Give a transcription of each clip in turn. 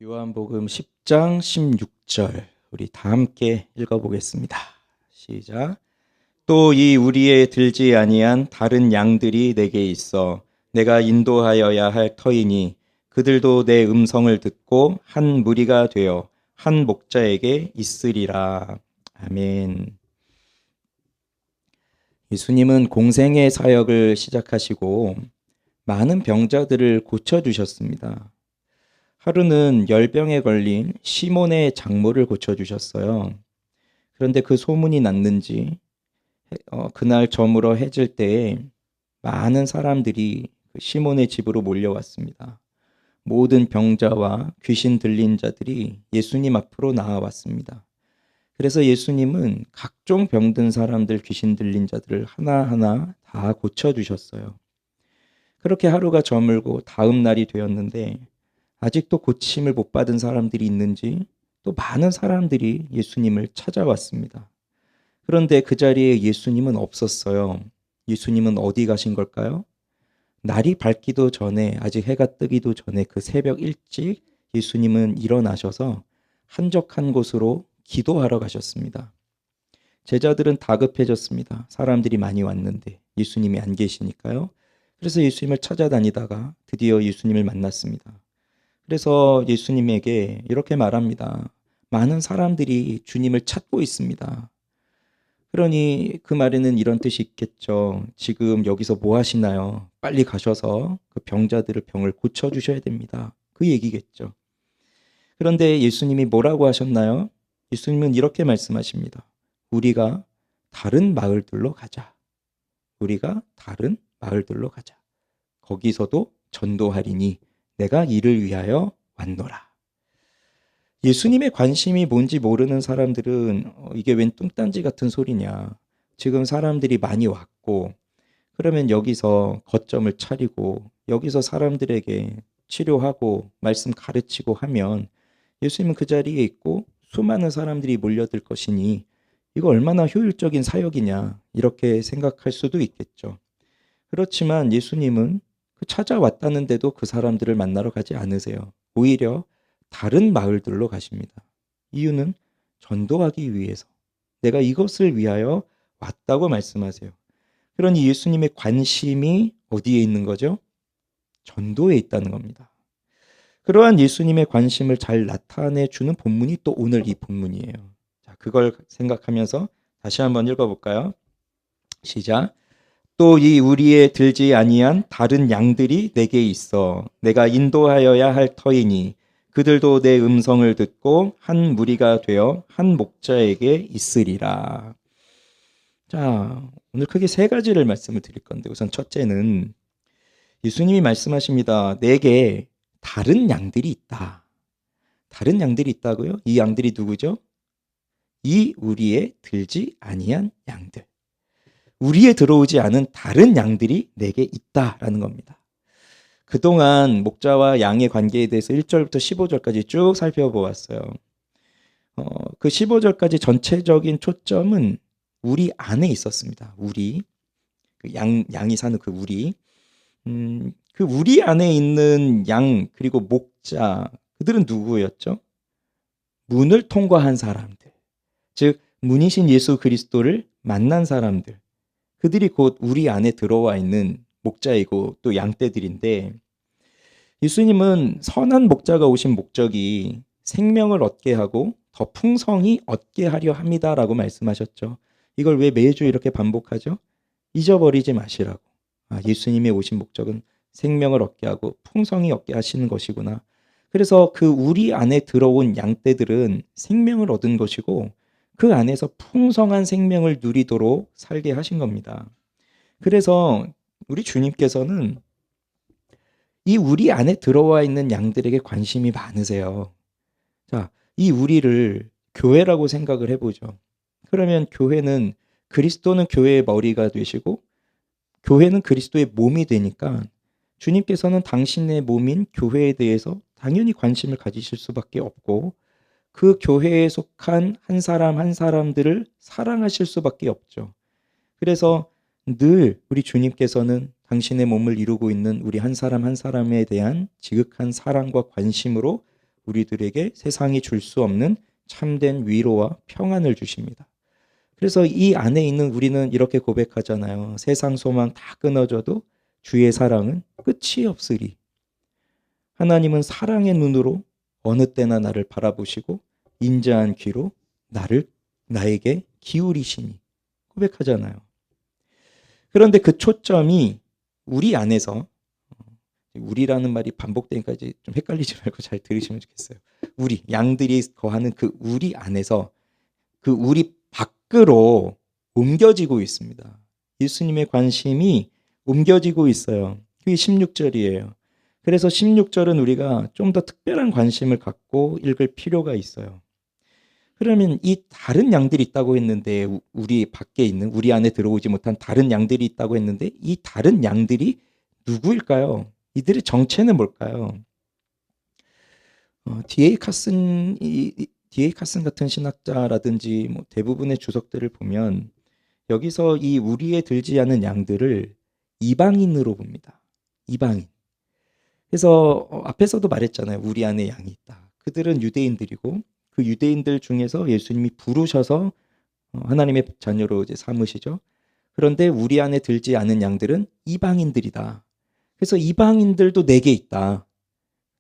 요한복음 10장 16절 우리 다 함께 읽어보겠습니다. 시작. 또 이 우리에 들지 아니한 다른 양들이 내게 있어 내가 인도하여야 할 터이니 그들도 내 음성을 듣고 한 무리가 되어 한 목자에게 있으리라. 아멘. 예수님은 공생의 사역을 시작하시고 많은 병자들을 고쳐주셨습니다. 하루는 열병에 걸린 시몬의 장모를 고쳐주셨어요. 그런데 그 소문이 났는지 그날 저물어 해질 때에 많은 사람들이 그 시몬의 집으로 몰려왔습니다. 모든 병자와 귀신 들린 자들이 예수님 앞으로 나와왔습니다. 그래서 예수님은 각종 병든 사람들, 귀신 들린 자들을 하나하나 다 고쳐주셨어요. 그렇게 하루가 저물고 다음 날이 되었는데 아직도 고침을 못 받은 사람들이 있는지 또 많은 사람들이 예수님을 찾아왔습니다. 그런데 그 자리에 예수님은 없었어요. 예수님은 어디 가신 걸까요? 날이 밝기도 전에, 아직 해가 뜨기도 전에 그 새벽 일찍 예수님은 일어나셔서 한적한 곳으로 기도하러 가셨습니다. 제자들은 다급해졌습니다. 사람들이 많이 왔는데 예수님이 안 계시니까요. 그래서 예수님을 찾아다니다가 드디어 예수님을 만났습니다. 그래서 예수님에게 이렇게 말합니다. 많은 사람들이 주님을 찾고 있습니다. 그러니 그 말에는 이런 뜻이 있겠죠. 지금 여기서 뭐 하시나요? 빨리 가셔서 그 병자들의 병을 고쳐주셔야 됩니다. 그 얘기겠죠. 그런데 예수님이 뭐라고 하셨나요? 예수님은 이렇게 말씀하십니다. 우리가 다른 마을들로 가자. 우리가 다른 마을들로 가자. 거기서도 전도하리니 내가 이를 위하여 왔노라. 예수님의 관심이 뭔지 모르는 사람들은 이게 웬 뚱딴지 같은 소리냐. 지금 사람들이 많이 왔고 그러면 여기서 거점을 차리고 여기서 사람들에게 치료하고 말씀 가르치고 하면 예수님은 그 자리에 있고 수많은 사람들이 몰려들 것이니 이거 얼마나 효율적인 사역이냐 이렇게 생각할 수도 있겠죠. 그렇지만 예수님은 찾아왔다는데도 그 사람들을 만나러 가지 않으세요. 오히려 다른 마을들로 가십니다. 이유는 전도하기 위해서 내가 이것을 위하여 왔다고 말씀하세요. 그러니 예수님의 관심이 어디에 있는 거죠? 전도에 있다는 겁니다. 그러한 예수님의 관심을 잘 나타내 주는 본문이 또 오늘 이 본문이에요. 자, 그걸 생각하면서 다시 한번 읽어볼까요? 시작. 또 이 우리에 들지 아니한 다른 양들이 내게 있어 내가 인도하여야 할 터이니 그들도 내 음성을 듣고 한 무리가 되어 한 목자에게 있으리라. 자, 오늘 크게 세 가지를 말씀을 드릴 건데 우선 첫째는 예수님이 말씀하십니다. 내게 다른 양들이 있다. 다른 양들이 있다고요? 이 양들이 누구죠? 이 우리에 들지 아니한 양들. 우리에 들어오지 않은 다른 양들이 내게 있다라는 겁니다. 그동안 목자와 양의 관계에 대해서 1절부터 15절까지 쭉 살펴보았어요. 그 15절까지 전체적인 초점은 우리 안에 있었습니다. 우리, 양이 사는 그 우리. 그 우리 안에 있는 양, 그리고 목자, 그들은 누구였죠? 문을 통과한 사람들. 즉, 문이신 예수 그리스도를 만난 사람들. 그들이 곧 우리 안에 들어와 있는 목자이고 또 양떼들인데 예수님은 선한 목자가 오신 목적이 생명을 얻게 하고 더 풍성히 얻게 하려 합니다라고 말씀하셨죠. 이걸 왜 매주 이렇게 반복하죠? 잊어버리지 마시라고. 예수님이 오신 목적은 생명을 얻게 하고 풍성히 얻게 하시는 것이구나. 그래서 그 우리 안에 들어온 양떼들은 생명을 얻은 것이고 그 안에서 풍성한 생명을 누리도록 살게 하신 겁니다. 그래서 우리 주님께서는 이 우리 안에 들어와 있는 양들에게 관심이 많으세요. 자, 이 우리를 교회라고 생각을 해보죠. 그러면 교회는 그리스도는 교회의 머리가 되시고 교회는 그리스도의 몸이 되니까 주님께서는 당신의 몸인 교회에 대해서 당연히 관심을 가지실 수밖에 없고 그 교회에 속한 한 사람 한 사람들을 사랑하실 수밖에 없죠. 그래서 늘 우리 주님께서는 당신의 몸을 이루고 있는 우리 한 사람 한 사람에 대한 지극한 사랑과 관심으로 우리들에게 세상이 줄 수 없는 참된 위로와 평안을 주십니다. 그래서 이 안에 있는 우리는 이렇게 고백하잖아요. 세상 소망 다 끊어져도 주의 사랑은 끝이 없으리. 하나님은 사랑의 눈으로 어느 때나 나를 바라보시고 인자한 귀로 나에게 기울이시니 고백하잖아요. 그런데 그 초점이 우리 안에서, 우리라는 말이 반복되니까 이제 좀 헷갈리지 말고 잘 들으시면 좋겠어요. 우리, 양들이 거하는 그 우리 안에서 그 우리 밖으로 옮겨지고 있습니다. 예수님의 관심이 옮겨지고 있어요. 그게 16절이에요. 그래서 16절은 우리가 좀 더 특별한 관심을 갖고 읽을 필요가 있어요. 그러면 이 다른 양들이 있다고 했는데, 우리 밖에 있는, 우리 안에 들어오지 못한 다른 양들이 있다고 했는데, 이 다른 양들이 누구일까요? 이들의 정체는 뭘까요? D.A. 카슨 같은 신학자라든지 뭐 대부분의 주석들을 보면 여기서 이 우리에 들지 않은 양들을 이방인으로 봅니다. 이방인. 그래서 앞에서도 말했잖아요. 우리 안에 양이 있다. 그들은 유대인들이고 그 유대인들 중에서 예수님이 부르셔서 하나님의 자녀로 이제 삼으시죠. 그런데 우리 안에 들지 않은 양들은 이방인들이다. 그래서 이방인들도 내게 있다.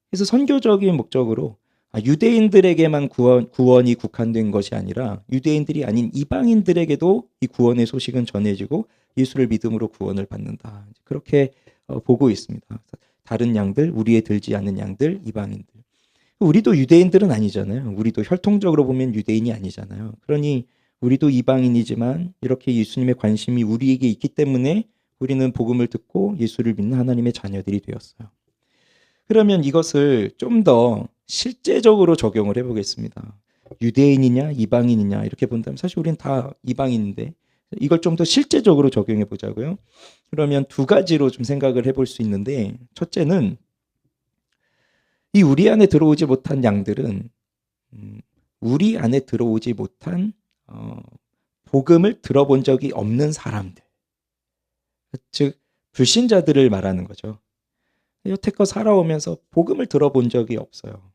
그래서 선교적인 목적으로 유대인들에게만 구원이 국한된 것이 아니라 유대인들이 아닌 이방인들에게도 이 구원의 소식은 전해지고 예수를 믿음으로 구원을 받는다. 그렇게 보고 있습니다. 다른 양들, 우리에 들지 않은 양들, 이방인들. 우리도 유대인들은 아니잖아요. 우리도 혈통적으로 보면 유대인이 아니잖아요. 그러니 우리도 이방인이지만 이렇게 예수님의 관심이 우리에게 있기 때문에 우리는 복음을 듣고 예수를 믿는 하나님의 자녀들이 되었어요. 그러면 이것을 좀 더 실제적으로 적용을 해보겠습니다. 유대인이냐 이방인이냐 이렇게 본다면 사실 우리는 다 이방인인데 이걸 좀 더 실제적으로 적용해 보자고요. 그러면 두 가지로 좀 생각을 해볼 수 있는데, 첫째는 이 우리 안에 들어오지 못한 양들은 우리 안에 들어오지 못한 복음을 들어본 적이 없는 사람들, 즉 불신자들을 말하는 거죠. 여태껏 살아오면서 복음을 들어본 적이 없어요.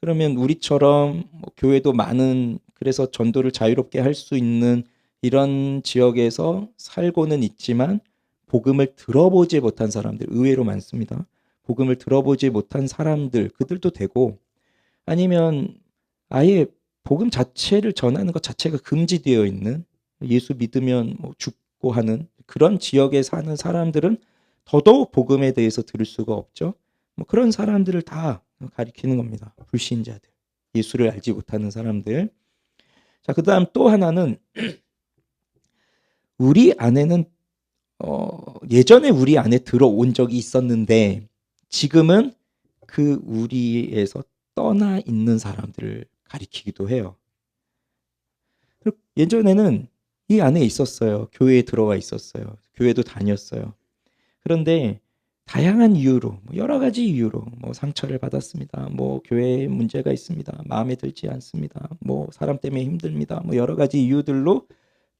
그러면 우리처럼 교회도 많은, 그래서 전도를 자유롭게 할 수 있는 이런 지역에서 살고는 있지만 복음을 들어보지 못한 사람들 의외로 많습니다. 복음을 들어보지 못한 사람들, 그들도 되고, 아니면 아예 복음 자체를 전하는 것 자체가 금지되어 있는, 예수 믿으면 죽고 하는 그런 지역에 사는 사람들은 더더욱 복음에 대해서 들을 수가 없죠. 그런 사람들을 다 가리키는 겁니다. 불신자들, 예수를 알지 못하는 사람들. 자, 그다음 또 하나는 우리 안에는 예전에 우리 안에 들어온 적이 있었는데 지금은 그 우리에서 떠나 있는 사람들을 가리키기도 해요. 예전에는 이 안에 있었어요. 교회에 들어와 있었어요. 교회도 다녔어요. 그런데 다양한 이유로, 여러 가지 이유로 상처를 받았습니다. 교회에 문제가 있습니다. 마음에 들지 않습니다. 사람 때문에 힘듭니다. 여러 가지 이유들로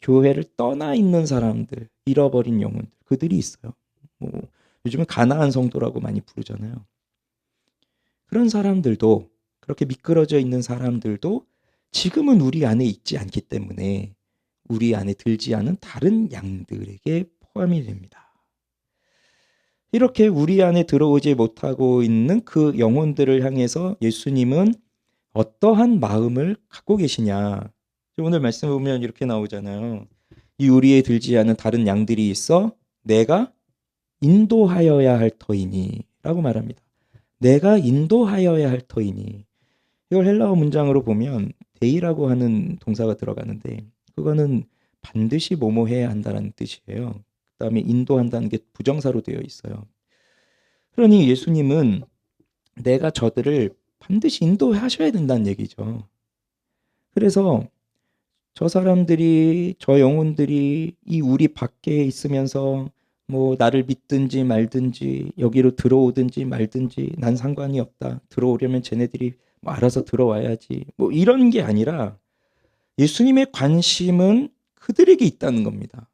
교회를 떠나 있는 사람들, 잃어버린 영혼들, 그들이 있어요. 요즘은 가나안 성도라고 많이 부르잖아요. 그런 사람들도, 그렇게 미끄러져 있는 사람들도 지금은 우리 안에 있지 않기 때문에 우리 안에 들지 않은 다른 양들에게 포함이 됩니다. 이렇게 우리 안에 들어오지 못하고 있는 그 영혼들을 향해서 예수님은 어떠한 마음을 갖고 계시냐. 오늘 말씀 보면 이렇게 나오잖아요. 이 우리에 들지 않은 다른 양들이 있어 내가 인도하여야 할 터이니 라고 말합니다. 내가 인도하여야 할 터이니. 이걸 헬라어 문장으로 보면 데이라고 하는 동사가 들어가는데 그거는 반드시 뭐뭐 해야 한다는 뜻이에요. 그 다음에 인도한다는 게 부정사로 되어 있어요. 그러니 예수님은 내가 저들을 반드시 인도하셔야 된다는 얘기죠. 그래서 저 사람들이, 저 영혼들이 이 우리 밖에 있으면서 나를 믿든지 말든지 여기로 들어오든지 말든지 난 상관이 없다. 들어오려면 쟤네들이 알아서 들어와야지. 이런 게 아니라 예수님의 관심은 그들에게 있다는 겁니다.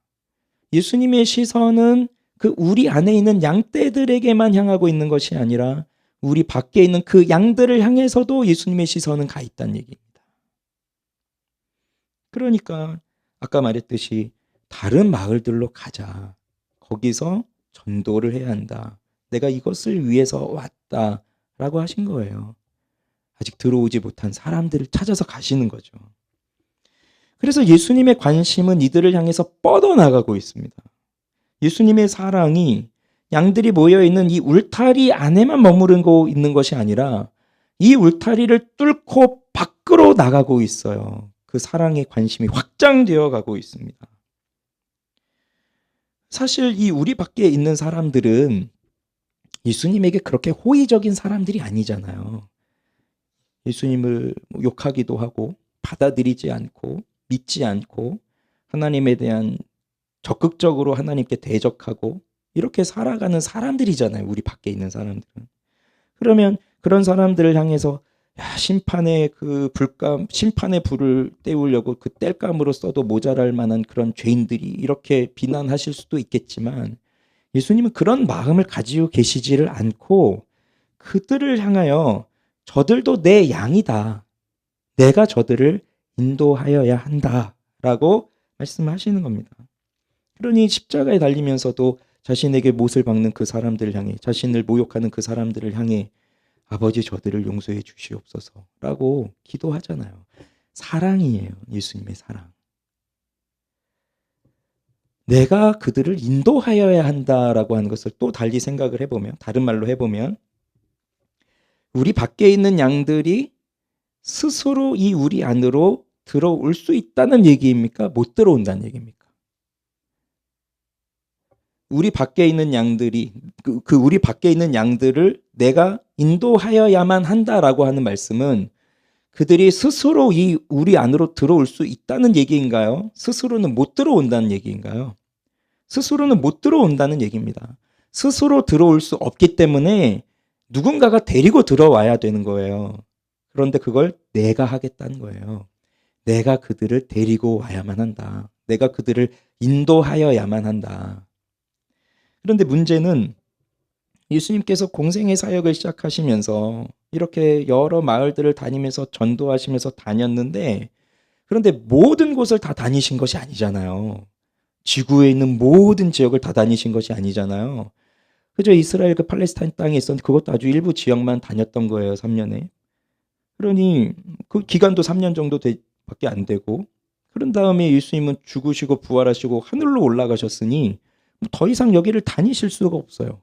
예수님의 시선은 그 우리 안에 있는 양떼들에게만 향하고 있는 것이 아니라 우리 밖에 있는 그 양들을 향해서도 예수님의 시선은 가 있다는 얘기입니다. 그러니까 아까 말했듯이 다른 마을들로 가자. 거기서 전도를 해야 한다. 내가 이것을 위해서 왔다라고 하신 거예요. 아직 들어오지 못한 사람들을 찾아서 가시는 거죠. 그래서 예수님의 관심은 이들을 향해서 뻗어나가고 있습니다. 예수님의 사랑이 양들이 모여있는 이 울타리 안에만 머무르고 있는 것이 아니라 이 울타리를 뚫고 밖으로 나가고 있어요. 그 사랑의 관심이 확장되어 가고 있습니다. 사실 이 우리 밖에 있는 사람들은 예수님에게 그렇게 호의적인 사람들이 아니잖아요. 예수님을 욕하기도 하고 받아들이지 않고 믿지 않고 하나님에 대한 적극적으로 하나님께 대적하고 이렇게 살아가는 사람들이잖아요. 우리 밖에 있는 사람들은. 그러면 그런 사람들을 향해서 심판의 심판의 불을 때우려고 그 땔감으로 써도 모자랄 만한 그런 죄인들이 이렇게 비난하실 수도 있겠지만 예수님은 그런 마음을 가지고 계시지를 않고 그들을 향하여 저들도 내 양이다. 내가 저들을 인도하여야 한다라고 말씀하시는 겁니다. 그러니 십자가에 달리면서도 자신에게 못을 박는 그 사람들을 향해, 자신을 모욕하는 그 사람들을 향해 아버지 저들을 용서해 주시옵소서라고 기도하잖아요. 사랑이에요. 예수님의 사랑. 내가 그들을 인도하여야 한다라고 하는 것을 또 달리 생각을 해보면, 다른 말로 해보면 우리 밖에 있는 양들이 스스로 이 우리 안으로 들어올 수 있다는 얘기입니까? 못 들어온다는 얘기입니까? 우리 밖에 있는 양들이 우리 밖에 있는 양들을 내가 인도하여야만 한다라고 하는 말씀은 그들이 스스로 이 우리 안으로 들어올 수 있다는 얘기인가요? 스스로는 못 들어온다는 얘기인가요? 스스로는 못 들어온다는 얘기입니다. 스스로 들어올 수 없기 때문에 누군가가 데리고 들어와야 되는 거예요. 그런데 그걸 내가 하겠다는 거예요. 내가 그들을 데리고 와야만 한다. 내가 그들을 인도하여야만 한다. 그런데 문제는 예수님께서 공생의 사역을 시작하시면서 이렇게 여러 마을들을 다니면서 전도하시면서 다녔는데 그런데 모든 곳을 다 다니신 것이 아니잖아요. 지구에 있는 모든 지역을 다 다니신 것이 아니잖아요. 그저 이스라엘 그 팔레스타인 땅에 있었는데 그것도 아주 일부 지역만 다녔던 거예요. 3년에. 그러니 그 기간도 3년 정도 밖에 안 되고 그런 다음에 예수님은 죽으시고 부활하시고 하늘로 올라가셨으니 더 이상 여기를 다니실 수가 없어요.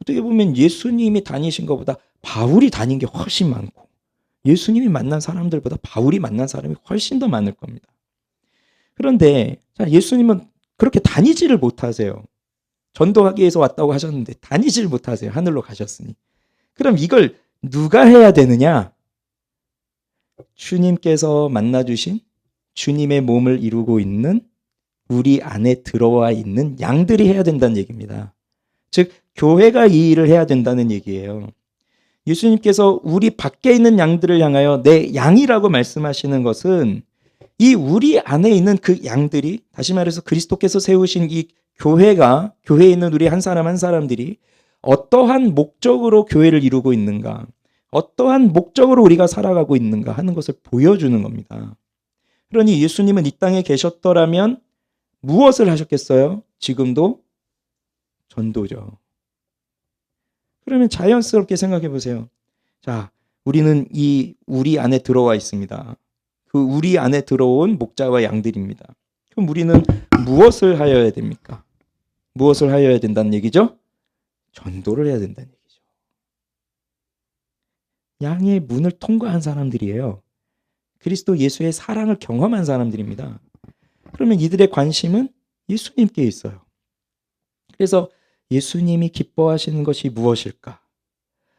어떻게 보면 예수님이 다니신 것보다 바울이 다닌 게 훨씬 많고 예수님이 만난 사람들보다 바울이 만난 사람이 훨씬 더 많을 겁니다. 그런데 예수님은 그렇게 다니지를 못하세요. 전도하기 위해서 왔다고 하셨는데 다니지를 못하세요. 하늘로 가셨으니. 그럼 이걸 누가 해야 되느냐? 주님께서 만나주신 주님의 몸을 이루고 있는 우리 안에 들어와 있는 양들이 해야 된다는 얘기입니다. 즉 교회가 이 일을 해야 된다는 얘기예요. 예수님께서 우리 밖에 있는 양들을 향하여 내 양이라고 말씀하시는 것은 이 우리 안에 있는 그 양들이 다시 말해서 그리스도께서 세우신 이 교회에 있는 우리 한 사람 한 사람들이 어떠한 목적으로 교회를 이루고 있는가, 어떠한 목적으로 우리가 살아가고 있는가 하는 것을 보여주는 겁니다. 그러니 예수님은 이 땅에 계셨더라면 무엇을 하셨겠어요? 지금도 전도죠. 그러면 자연스럽게 생각해 보세요. 자, 우리는 이 우리 안에 들어와 있습니다. 그 우리 안에 들어온 목자와 양들입니다. 그럼 우리는 무엇을 하여야 됩니까? 무엇을 하여야 된다는 얘기죠? 전도를 해야 된다는 얘기죠. 양의 문을 통과한 사람들이에요. 그리스도 예수의 사랑을 경험한 사람들입니다. 그러면 이들의 관심은 예수님께 있어요. 그래서 예수님이 기뻐하시는 것이 무엇일까?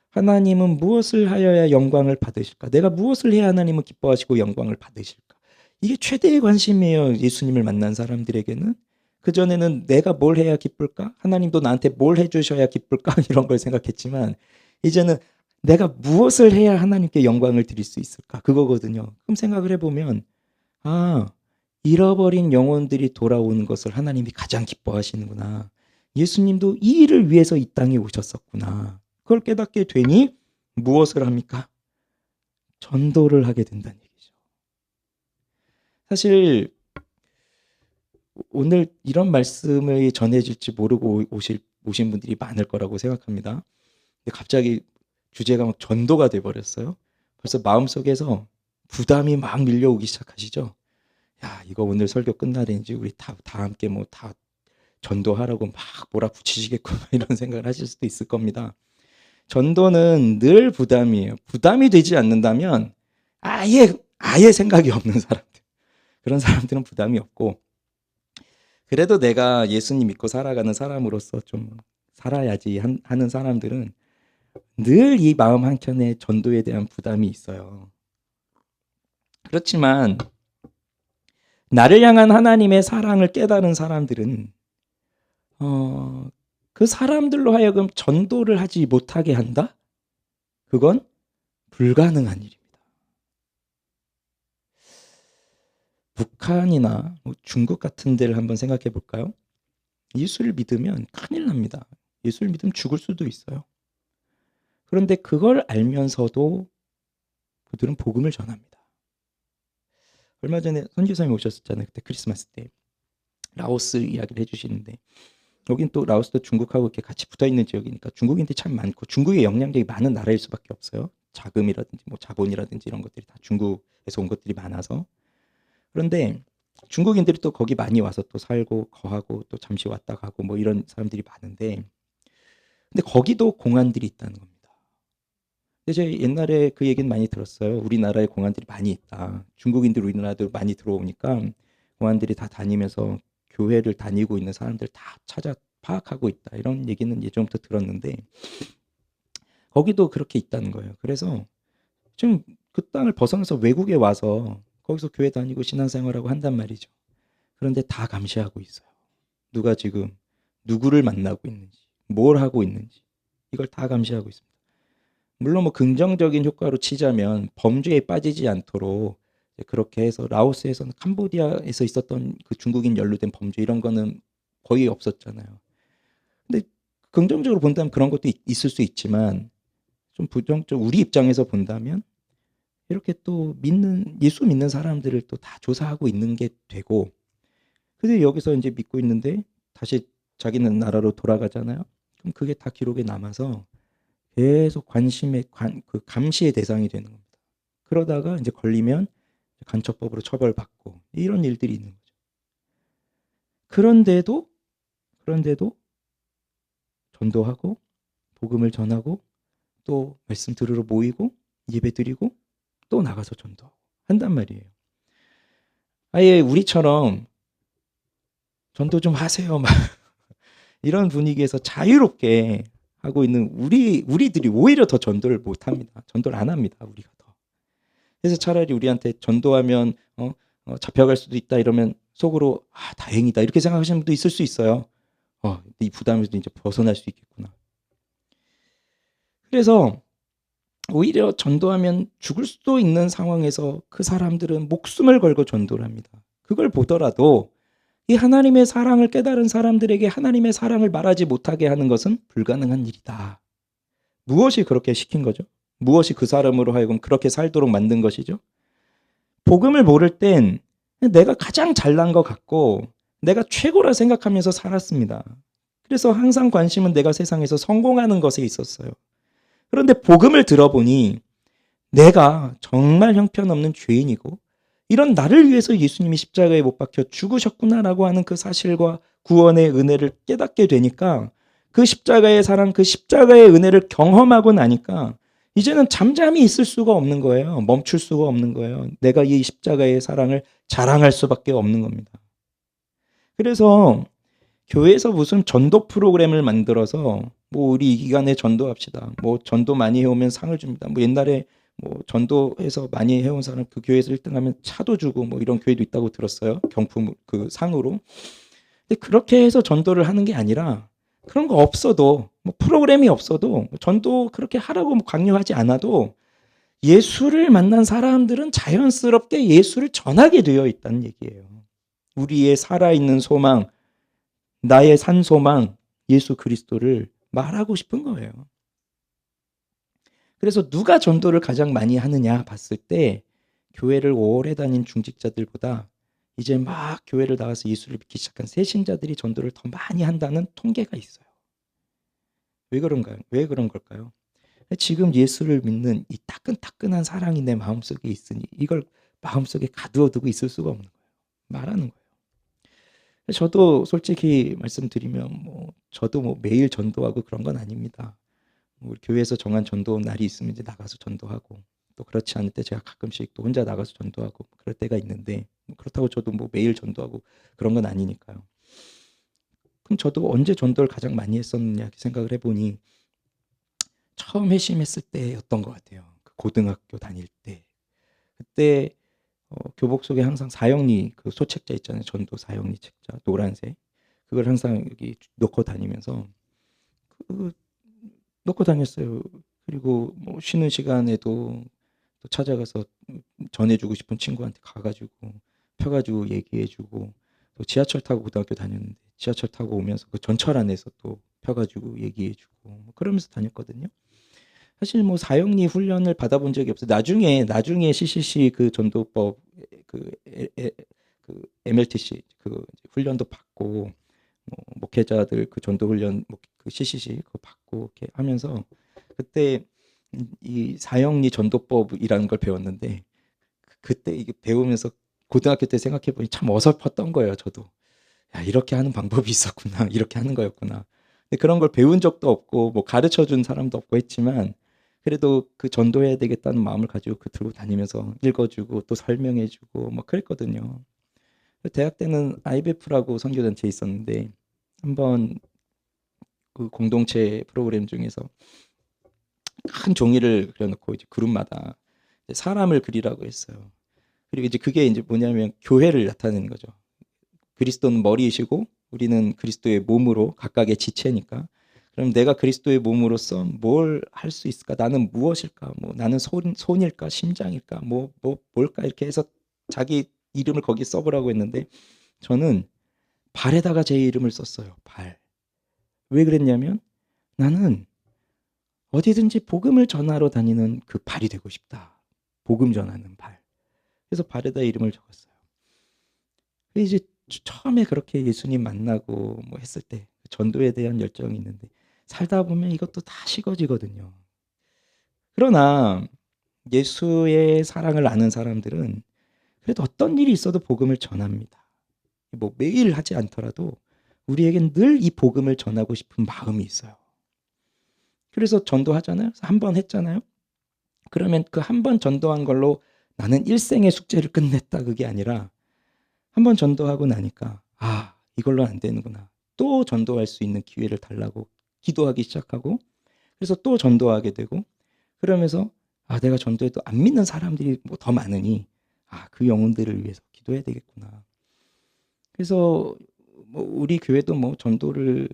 하나님은 무엇을 하여야 영광을 받으실까? 내가 무엇을 해야 하나님은 기뻐하시고 영광을 받으실까? 이게 최대의 관심이에요. 예수님을 만난 사람들에게는. 그전에는 내가 뭘 해야 기쁠까? 하나님도 나한테 뭘 해주셔야 기쁠까? 이런 걸 생각했지만 이제는 내가 무엇을 해야 하나님께 영광을 드릴 수 있을까? 그거거든요. 그럼 생각을 해보면 잃어버린 영혼들이 돌아오는 것을 하나님이 가장 기뻐하시는구나. 예수님도 이 일을 위해서 이 땅에 오셨었구나. 그걸 깨닫게 되니 무엇을 합니까? 전도를 하게 된다는 얘기죠. 사실 오늘 이런 말씀을 전해질지 모르고 오신 분들이 많을 거라고 생각합니다. 근데 갑자기 주제가 막 전도가 돼버렸어요. 벌써 마음속에서 부담이 막 밀려오기 시작하시죠. 야, 이거 오늘 설교 끝나는지 우리 다 함께 뭐 다 전도하라고 막 몰아붙이시겠구나 이런 생각을 하실 수도 있을 겁니다. 전도는 늘 부담이에요. 부담이 되지 않는다면 아예 생각이 없는 사람들. 그런 사람들은 부담이 없고, 그래도 내가 예수님 믿고 살아가는 사람으로서 좀 살아야지 하는 사람들은 늘 이 마음 한켠에 전도에 대한 부담이 있어요. 그렇지만 나를 향한 하나님의 사랑을 깨달은 사람들은 그 사람들로 하여금 전도를 하지 못하게 한다? 그건 불가능한 일입니다. 북한이나 중국 같은 데를 한번 생각해 볼까요? 예수를 믿으면 큰일 납니다. 예수를 믿으면 죽을 수도 있어요. 그런데 그걸 알면서도 그들은 복음을 전합니다. 얼마 전에 선교사님이 오셨었잖아요. 그때 크리스마스 때 라오스 이야기를 해주시는데, 여긴 또 라오스도 중국하고 이렇게 같이 붙어있는 지역이니까 중국인들이 참 많고 중국의 영향력이 많은 나라일 수밖에 없어요. 자금이라든지 뭐 자본이라든지 이런 것들이 다 중국에서 온 것들이 많아서. 그런데 중국인들이 또 거기 많이 와서 또 살고 거하고 또 잠시 왔다 가고 뭐 이런 사람들이 많은데, 근데 거기도 공안들이 있다는 겁니다. 근데 제가 옛날에 그 얘기는 많이 들었어요. 우리나라에 공안들이 많이 있다. 중국인들 우리나라도 많이 들어오니까 공안들이 다 다니면서 교회를 다니고 있는 사람들 다 찾아 파악하고 있다. 이런 얘기는 예전부터 들었는데 거기도 그렇게 있다는 거예요. 그래서 지금 그 땅을 벗어나서 외국에 와서 거기서 교회 다니고 신앙생활하고 한단 말이죠. 그런데 다 감시하고 있어요. 누가 지금 누구를 만나고 있는지, 뭘 하고 있는지 이걸 다 감시하고 있습니다. 물론 뭐 긍정적인 효과로 치자면 범죄에 빠지지 않도록 그렇게 해서 라오스에서는 캄보디아에서 있었던 그 중국인 연루된 범죄 이런 거는 거의 없었잖아요. 근데 긍정적으로 본다면 그런 것도 있을 수 있지만 좀 부정적 우리 입장에서 본다면 이렇게 또 예수 믿는 사람들을 또 다 조사하고 있는 게 되고, 근데 여기서 이제 믿고 있는데 다시 자기는 나라로 돌아가잖아요. 그럼 그게 다 기록에 남아서 계속 그 감시의 대상이 되는 겁니다. 그러다가 이제 걸리면 간첩법으로 처벌받고 이런 일들이 있는 거죠. 그런데도 전도하고 복음을 전하고 또 말씀 들으러 모이고 예배 드리고 또 나가서 전도하고 한단 말이에요. 아예 우리처럼 전도 좀 하세요 막 이런 분위기에서 자유롭게 하고 있는 우리들이 오히려 더 전도를 못 합니다. 전도를 안 합니다. 우리가 더. 그래서 차라리 우리한테 전도하면 잡혀갈 수도 있다 이러면 속으로 다행이다 이렇게 생각하시는 분도 있을 수 있어요. 이 부담에서 이제 벗어날 수 있겠구나. 그래서 오히려 전도하면 죽을 수도 있는 상황에서 그 사람들은 목숨을 걸고 전도를 합니다. 그걸 보더라도 이 하나님의 사랑을 깨달은 사람들에게 하나님의 사랑을 말하지 못하게 하는 것은 불가능한 일이다. 무엇이 그렇게 시킨 거죠? 무엇이 그 사람으로 하여금 그렇게 살도록 만든 것이죠? 복음을 모를 땐 내가 가장 잘난 것 같고 내가 최고라 생각하면서 살았습니다. 그래서 항상 관심은 내가 세상에서 성공하는 것에 있었어요. 그런데 복음을 들어보니 내가 정말 형편없는 죄인이고 이런 나를 위해서 예수님이 십자가에 못 박혀 죽으셨구나라고 하는 그 사실과 구원의 은혜를 깨닫게 되니까 그 십자가의 사랑, 그 십자가의 은혜를 경험하고 나니까 이제는 잠잠히 있을 수가 없는 거예요. 멈출 수가 없는 거예요. 내가 이 십자가의 사랑을 자랑할 수밖에 없는 겁니다. 그래서 교회에서 무슨 전도 프로그램을 만들어서 뭐 우리 이 기간에 전도합시다. 뭐 전도 많이 해오면 상을 줍니다. 뭐 옛날에 뭐 전도해서 많이 해온 사람 그 교회에서 1등하면 차도 주고 뭐 이런 교회도 있다고 들었어요. 경품 그 상으로. 근데 그렇게 해서 전도를 하는 게 아니라 그런 거 없어도 뭐 프로그램이 없어도 전도 그렇게 하라고 뭐 강요하지 않아도 예수를 만난 사람들은 자연스럽게 예수를 전하게 되어 있다는 얘기예요. 우리의 살아있는 소망, 나의 산 소망, 예수 그리스도를 말하고 싶은 거예요. 그래서 누가 전도를 가장 많이 하느냐 봤을 때 교회를 오래 다닌 중직자들보다 이제 막 교회를 나와서 예수를 믿기 시작한 새 신자들이 전도를 더 많이 한다는 통계가 있어요. 왜 그런가요? 왜 그런 걸까요? 지금 예수를 믿는 이 따끈따끈한 사랑이 내 마음속에 있으니 이걸 마음속에 가두어두고 있을 수가 없는 거예요. 말하는 거예요. 저도 솔직히 말씀드리면 저도 매일 전도하고 그런 건 아닙니다. 우리 교회에서 정한 전도 날이 있으면 이제 나가서 전도하고, 또 그렇지 않을 때 제가 가끔씩 또 혼자 나가서 전도하고 그럴 때가 있는데, 그렇다고 저도 매일 전도하고 그런 건 아니니까요. 그럼 저도 언제 전도를 가장 많이 했었느냐 생각을 해보니 처음 회심했을 때였던 것 같아요. 그 고등학교 다닐 때. 그때 교복 속에 항상 사형리 그 소책자 있잖아요. 전도 사형리 책자 노란색. 그걸 항상 여기 놓고 다니면서 놓고 다녔어요. 그리고 쉬는 시간에도 또 찾아가서 전해주고 싶은 친구한테 가가지고 펴가지고 얘기해주고, 또 지하철 타고 고등학교 다녔는데 지하철 타고 오면서 그 전철 안에서 또 펴가지고 얘기해주고 그러면서 다녔거든요. 사실 사형리 훈련을 받아본 적이 없어요. 나중에 CCC 그 전도법 그 MLTC 그 훈련도 받고, 목회자들 그 전도 훈련 그 CCC 그거 받고 이렇게 하면서 그때 이 사형리 전도법이라는 걸 배웠는데, 그때 이게 배우면서 고등학교 때 생각해 보니 참 어설펐던 거예요. 저도 이렇게 하는 방법이 있었구나, 이렇게 하는 거였구나. 근데 그런 걸 배운 적도 없고 가르쳐 준 사람도 없고 했지만, 그래도 그 전도해야 되겠다는 마음을 가지고 그 들고 다니면서 읽어주고 또 설명해주고 그랬거든요. 대학 때는 IBF라고 선교단체에 있었는데, 한번 그 공동체 프로그램 중에서 큰 종이를 그려놓고 이제 그룹마다 사람을 그리라고 했어요. 그리고 이제 그게 이제 뭐냐면 교회를 나타내는 거죠. 그리스도는 머리이시고 우리는 그리스도의 몸으로 각각의 지체니까, 그럼 내가 그리스도의 몸으로서 뭘 할 수 있을까? 나는 무엇일까? 나는 손일까? 심장일까? 뭘까? 이렇게 해서 자기 이름을 거기 써보라고 했는데, 저는 발에다가 제 이름을 썼어요. 발. 왜 그랬냐면 나는 어디든지 복음을 전하러 다니는 그 발이 되고 싶다. 복음 전하는 발. 그래서 발에다 이름을 적었어요. 이제 처음에 그렇게 예수님 만나고 했을 때 전도에 대한 열정이 있는데, 살다 보면 이것도 다 식어지거든요. 그러나 예수의 사랑을 아는 사람들은 그래도 어떤 일이 있어도 복음을 전합니다. 매일 하지 않더라도 우리에겐 늘 이 복음을 전하고 싶은 마음이 있어요. 그래서 전도하잖아요. 한 번 했잖아요. 그러면 그 한 번 전도한 걸로 나는 일생의 숙제를 끝냈다, 그게 아니라 한 번 전도하고 나니까 이걸로 안 되는구나. 또 전도할 수 있는 기회를 달라고 기도하기 시작하고, 그래서 또 전도하게 되고, 그러면서 내가 전도해도 안 믿는 사람들이 더 많으니 그 영혼들을 위해서 기도해야 되겠구나. 그래서 우리 교회도 전도를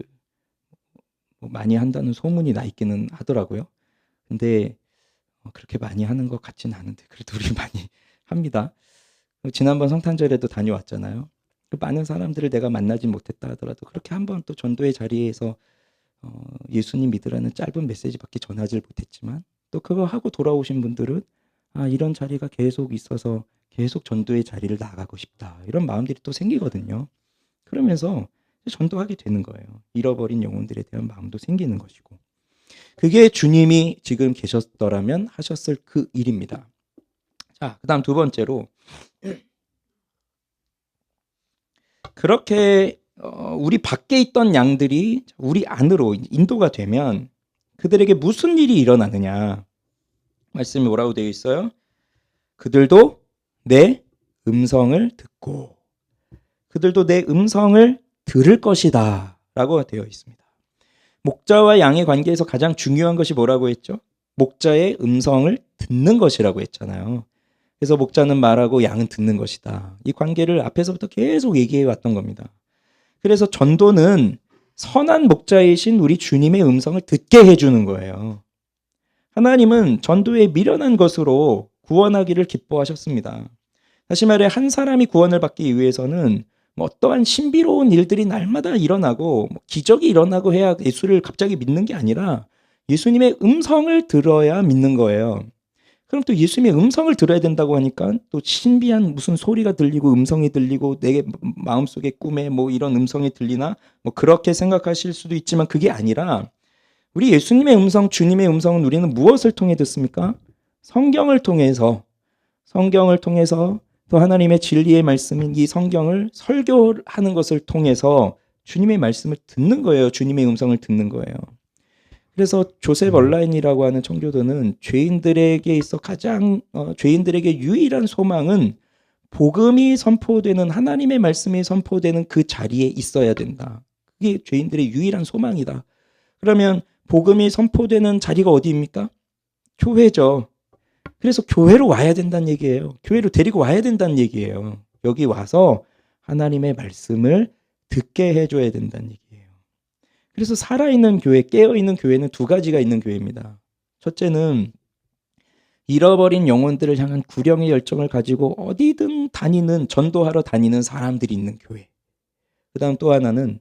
많이 한다는 소문이 나 있기는 하더라고요. 근데 그렇게 많이 하는 것 같지는 않은데 그래도 우리 많이 합니다. 지난번 성탄절에도 다녀왔잖아요. 많은 사람들을 내가 만나지 못했다 하더라도 그렇게 한번 또 전도의 자리에서 예수님 믿으라는 짧은 메시지밖에 전하지 못했지만, 또 그거 하고 돌아오신 분들은 이런 자리가 계속 있어서 계속 전도의 자리를 나가고 싶다, 이런 마음들이 또 생기거든요. 그러면서 전도하게 되는 거예요. 잃어버린 영혼들에 대한 마음도 생기는 것이고, 그게 주님이 지금 계셨더라면 하셨을 그 일입니다. 자, 그 다음 두 번째로, 그렇게 우리 밖에 있던 양들이 우리 안으로 인도가 되면 그들에게 무슨 일이 일어나느냐. 말씀이 뭐라고 되어 있어요? 그들도 내 음성을 듣고 그들도 내 음성을 들을 것이다 라고 되어 있습니다. 목자와 양의 관계에서 가장 중요한 것이 뭐라고 했죠? 목자의 음성을 듣는 것이라고 했잖아요. 그래서 목자는 말하고 양은 듣는 것이다. 이 관계를 앞에서부터 계속 얘기해 왔던 겁니다. 그래서 전도는 선한 목자이신 우리 주님의 음성을 듣게 해주는 거예요. 하나님은 전도에 미련한 것으로 구원하기를 기뻐하셨습니다. 다시 말해 한 사람이 구원을 받기 위해서는 어떠한 신비로운 일들이 날마다 일어나고 기적이 일어나고 해야 예수를 갑자기 믿는 게 아니라, 예수님의 음성을 들어야 믿는 거예요. 그럼 또 예수님의 음성을 들어야 된다고 하니까 또 신비한 무슨 소리가 들리고 음성이 들리고 내 마음속에 꿈에 뭐 이런 음성이 들리나 뭐 그렇게 생각하실 수도 있지만 그게 아니라 우리 예수님의 음성, 주님의 음성은 우리는 무엇을 통해 듣습니까? 성경을 통해서 또 하나님의 진리의 말씀인 이 성경을 설교하는 것을 통해서 주님의 말씀을 듣는 거예요. 주님의 음성을 듣는 거예요. 그래서 조셉 얼라인이라고 하는 청교도는 죄인들에게 있어 죄인들에게 유일한 소망은 복음이 선포되는 하나님의 말씀이 선포되는 그 자리에 있어야 된다. 그게 죄인들의 유일한 소망이다. 그러면 복음이 선포되는 자리가 어디입니까? 교회죠. 그래서 교회로 와야 된다는 얘기예요. 교회로 데리고 와야 된다는 얘기예요. 여기 와서 하나님의 말씀을 듣게 해줘야 된다는 얘기예요. 그래서 살아있는 교회, 깨어있는 교회는 두 가지가 있는 교회입니다. 첫째는 잃어버린 영혼들을 향한 구령의 열정을 가지고 어디든 전도하러 다니는 사람들이 있는 교회. 그 다음 또 하나는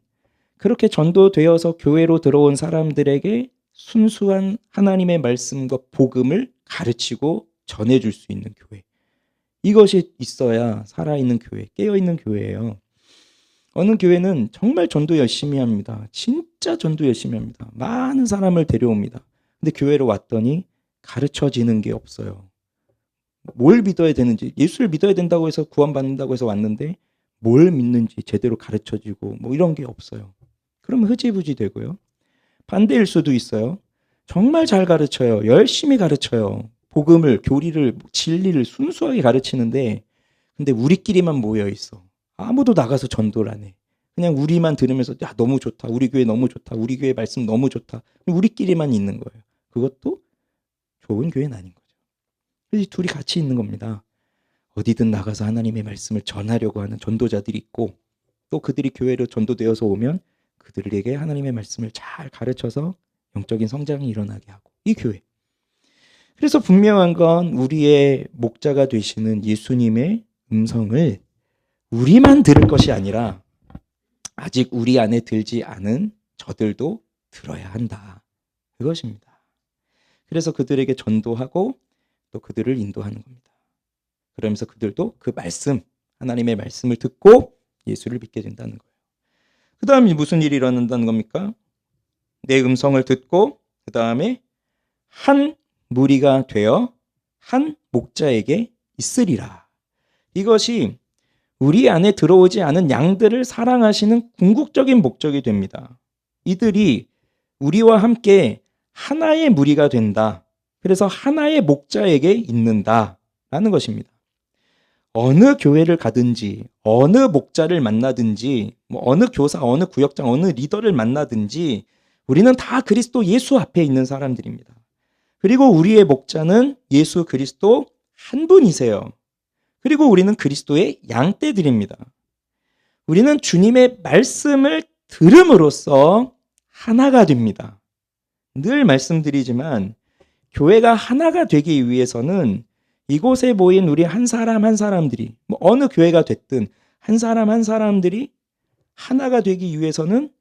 그렇게 전도되어서 교회로 들어온 사람들에게 순수한 하나님의 말씀과 복음을 가르치고 전해줄 수 있는 교회. 이것이 있어야 살아있는 교회, 깨어있는 교회예요. 어느 교회는 정말 전도 열심히 합니다. 진짜 전도 열심히 합니다. 많은 사람을 데려옵니다. 근데 교회로 왔더니 가르쳐지는 게 없어요. 뭘 믿어야 되는지, 예수를 믿어야 된다고 해서 구원받는다고 해서 왔는데 뭘 믿는지 제대로 가르쳐지고 뭐 이런 게 없어요. 그러면 흐지부지 되고요. 반대일 수도 있어요. 정말 잘 가르쳐요. 열심히 가르쳐요. 복음을, 교리를, 진리를 순수하게 가르치는데 근데 우리끼리만 모여 있어. 아무도 나가서 전도를 안 해. 그냥 우리만 들으면서 야 너무 좋다. 우리 교회 너무 좋다. 우리 교회 말씀 너무 좋다. 우리끼리만 있는 거예요. 그것도 좋은 교회는 아닌 거죠. 그래서 둘이 같이 있는 겁니다. 어디든 나가서 하나님의 말씀을 전하려고 하는 전도자들이 있고 또 그들이 교회로 전도되어서 오면 그들에게 하나님의 말씀을 잘 가르쳐서 영적인 성장이 일어나게 하고 이 교회. 그래서 분명한 건 우리의 목자가 되시는 예수님의 음성을 우리만 들을 것이 아니라 아직 우리 안에 들지 않은 저들도 들어야 한다. 그것입니다. 그래서 그들에게 전도하고 또 그들을 인도하는 겁니다. 그러면서 그들도 그 말씀, 하나님의 말씀을 듣고 예수를 믿게 된다는 거예요. 그 다음에 무슨 일이 일어난다는 겁니까? 내 음성을 듣고 그 다음에 한 무리가 되어 한 목자에게 있으리라. 이것이 우리 안에 들어오지 않은 양들을 사랑하시는 궁극적인 목적이 됩니다. 이들이 우리와 함께 하나의 무리가 된다. 그래서 하나의 목자에게 있는다라는 것입니다. 어느 교회를 가든지 어느 목자를 만나든지 어느 교사, 어느 구역장, 어느 리더를 만나든지 우리는 다 그리스도 예수 앞에 있는 사람들입니다. 그리고 우리의 목자는 예수 그리스도 한 분이세요. 그리고 우리는 그리스도의 양떼들입니다. 우리는 주님의 말씀을 들음으로써 하나가 됩니다. 늘 말씀드리지만 교회가 하나가 되기 위해서는 이곳에 모인 우리 한 사람 한 사람들이 어느 교회가 됐든 한 사람 한 사람들이 하나가 되기 위해서는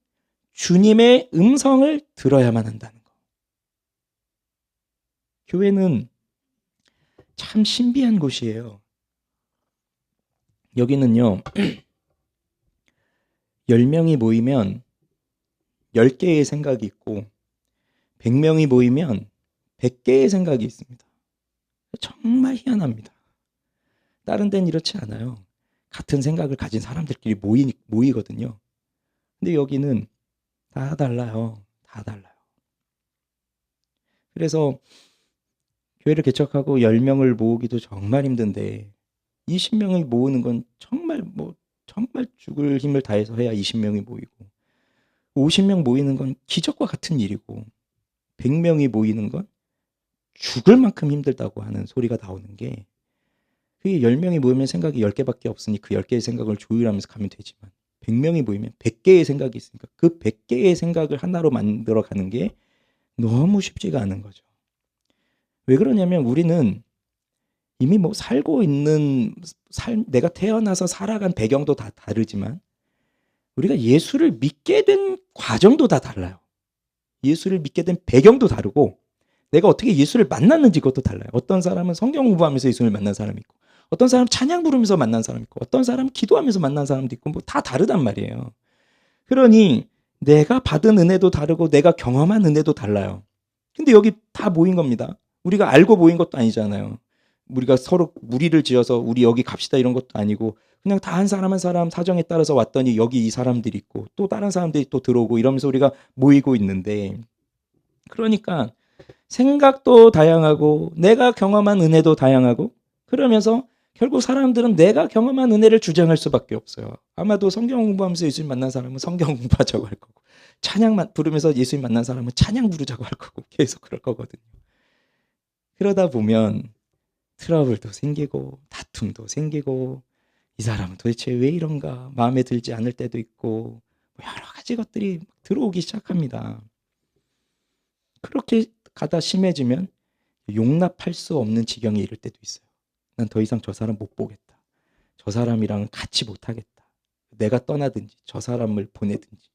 주님의 음성을 들어야만 한다는 거. 교회는 참 신비한 곳이에요. 여기는요. 10명이 모이면 10개의 생각이 있고 100명이 모이면 100개의 생각이 있습니다. 정말 희한합니다. 다른 데는 이렇지 않아요. 같은 생각을 가진 사람들끼리 모이거든요. 근데 여기는 다 달라요. 다 달라요. 그래서 교회를 개척하고 10명을 모으기도 정말 힘든데 20명을 모으는 건 정말 죽을 힘을 다해서 해야 20명이 모이고 50명 모이는 건 기적과 같은 일이고 100명이 모이는 건 죽을 만큼 힘들다고 하는 소리가 나오는 게 그게 10명이 모이면 생각이 10개밖에 없으니 그 10개의 생각을 조율하면서 가면 되지만 100명이 모이면 100개의 생각이 있으니까 그 100개의 생각을 하나로 만들어가는 게 너무 쉽지가 않은 거죠. 왜 그러냐면 우리는 이미 살고 있는 내가 태어나서 살아간 배경도 다 다르지만 우리가 예수를 믿게 된 과정도 다 달라요. 예수를 믿게 된 배경도 다르고 내가 어떻게 예수를 만났는지 그것도 달라요. 어떤 사람은 성경 공부하면서 예수를 만난 사람이 있고 어떤 사람은 찬양 부르면서 만난 사람이 있고 어떤 사람은 기도하면서 만난 사람도 있고 뭐 다 다르단 말이에요. 그러니 내가 받은 은혜도 다르고 내가 경험한 은혜도 달라요. 근데 여기 다 모인 겁니다. 우리가 알고 모인 것도 아니잖아요. 우리가 서로 무리를 지어서 우리 여기 갑시다 이런 것도 아니고 그냥 다 한 사람 한 사람 사정에 따라서 왔더니 여기 이 사람들이 있고 또 다른 사람들이 또 들어오고 이러면서 우리가 모이고 있는데 그러니까 생각도 다양하고 내가 경험한 은혜도 다양하고 그러면서 결국 사람들은 내가 경험한 은혜를 주장할 수밖에 없어요. 아마도 성경 공부하면서 예수님 만난 사람은 성경 공부하자고 할 거고 찬양 부르면서 예수님 만난 사람은 찬양 부르자고 할 거고 계속 그럴 거거든요. 그러다 보면 트러블도 생기고 다툼도 생기고 이 사람은 도대체 왜 이런가 마음에 들지 않을 때도 있고 여러 가지 것들이 들어오기 시작합니다. 그렇게 가다 심해지면 용납할 수 없는 지경에 이를 때도 있어요. 난 더 이상 저 사람 못 보겠다. 저 사람이랑은 같이 못 하겠다. 내가 떠나든지 저 사람을 보내든지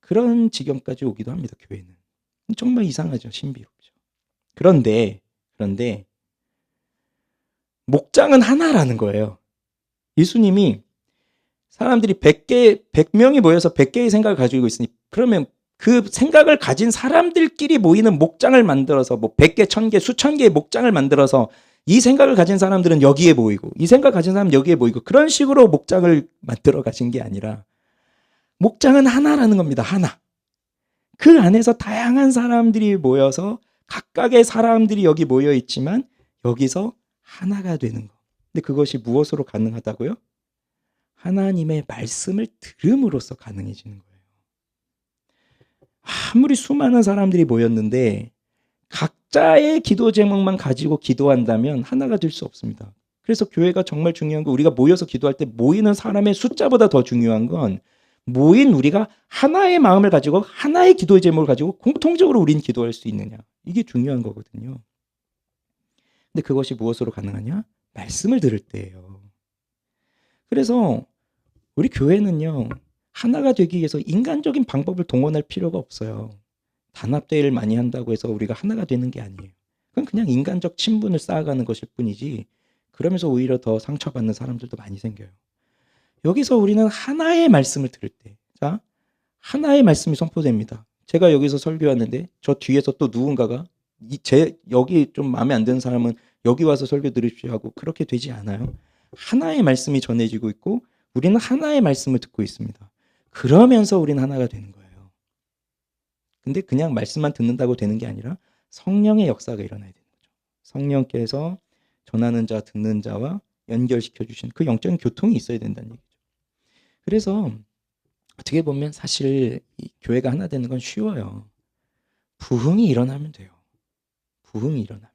그런 지경까지 오기도 합니다. 교회는. 정말 이상하죠. 신비롭죠. 그런데 목장은 하나라는 거예요. 예수님이 사람들이 100명이 모여서 100개의 생각을 가지고 있으니 그러면 그 생각을 가진 사람들끼리 모이는 목장을 만들어서 뭐 100개, 1000개, 수천 개의 목장을 만들어서 이 생각을 가진 사람들은 여기에 모이고 이 생각을 가진 사람은 여기에 모이고 그런 식으로 목장을 만들어 가신 게 아니라 목장은 하나라는 겁니다. 하나. 그 안에서 다양한 사람들이 모여서 각각의 사람들이 여기 모여 있지만 여기서 하나가 되는 거. 근데 그것이 무엇으로 가능하다고요? 하나님의 말씀을 들음으로써 가능해지는 거예요. 아무리 수많은 사람들이 모였는데 각자의 기도 제목만 가지고 기도한다면 하나가 될 수 없습니다. 그래서 교회가 정말 중요한 거 우리가 모여서 기도할 때 모이는 사람의 숫자보다 더 중요한 건 모인 우리가 하나의 마음을 가지고 하나의 기도의 제목을 가지고 공통적으로 우린 기도할 수 있느냐. 이게 중요한 거거든요. 근데 그것이 무엇으로 가능하냐? 말씀을 들을 때예요. 그래서 우리 교회는요. 하나가 되기 위해서 인간적인 방법을 동원할 필요가 없어요. 단합대회를 많이 한다고 해서 우리가 하나가 되는 게 아니에요. 그건 그냥 인간적 친분을 쌓아가는 것일 뿐이지 그러면서 오히려 더 상처받는 사람들도 많이 생겨요. 여기서 우리는 하나의 말씀을 들을 때, 자, 하나의 말씀이 선포됩니다. 제가 여기서 설교하는데 저 뒤에서 또 누군가가 여기 좀 마음에 안 드는 사람은 여기 와서 설교 들으십시오 하고 그렇게 되지 않아요. 하나의 말씀이 전해지고 있고 우리는 하나의 말씀을 듣고 있습니다. 그러면서 우리는 하나가 되는 거예요. 근데 그냥 말씀만 듣는다고 되는 게 아니라 성령의 역사가 일어나야 되는 거죠. 성령께서 전하는 자, 듣는 자와 연결시켜 주신 그 영적인 교통이 있어야 된다는 얘기죠. 그래서 어떻게 보면 사실 이 교회가 하나 되는 건 쉬워요. 부흥이 일어나면 돼요. 부흥이 일어나면.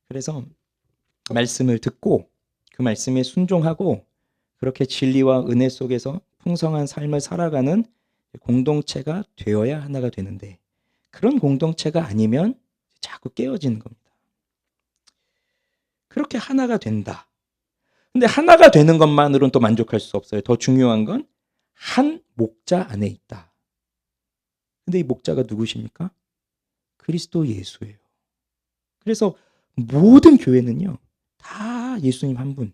그래서 말씀을 듣고 그 말씀에 순종하고 그렇게 진리와 은혜 속에서 풍성한 삶을 살아가는 공동체가 되어야 하나가 되는데 그런 공동체가 아니면 자꾸 깨어지는 겁니다. 그렇게 하나가 된다. 근데 하나가 되는 것만으로는 또 만족할 수 없어요. 더 중요한 건 한 목자 안에 있다. 근데 이 목자가 누구십니까? 그리스도 예수예요. 그래서 모든 교회는요. 다 예수님 한 분.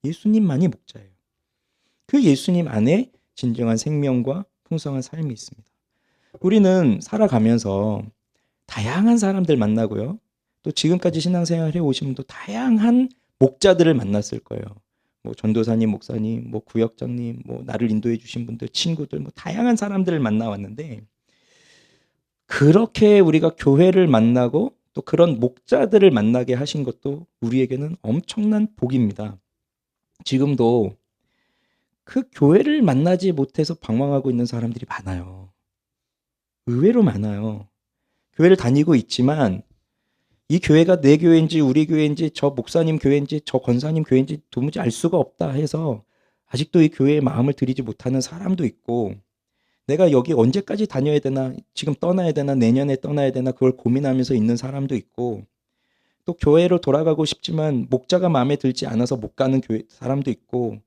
예수님만이 목자예요. 그 예수님 안에 진정한 생명과 풍성한 삶이 있습니다. 우리는 살아가면서 다양한 사람들 만나고요. 또 지금까지 신앙생활 해오신 분도 다양한 목자들을 만났을 거예요. 뭐 전도사님, 목사님, 뭐 구역장님, 뭐 나를 인도해 주신 분들, 친구들, 뭐 다양한 사람들을 만나왔는데 그렇게 우리가 교회를 만나고 또 그런 목자들을 만나게 하신 것도 우리에게는 엄청난 복입니다. 지금도 그 교회를 만나지 못해서 방황하고 있는 사람들이 많아요. 의외로 많아요. 교회를 다니고 있지만 이 교회가 내 교회인지 우리 교회인지 저 목사님 교회인지 저 권사님 교회인지 도무지 알 수가 없다 해서 아직도 이 교회에 마음을 들이지 못하는 사람도 있고 내가 여기 언제까지 다녀야 되나 지금 떠나야 되나 내년에 떠나야 되나 그걸 고민하면서 있는 사람도 있고 또 교회로 돌아가고 싶지만 목자가 마음에 들지 않아서 못 가는 사람도 있고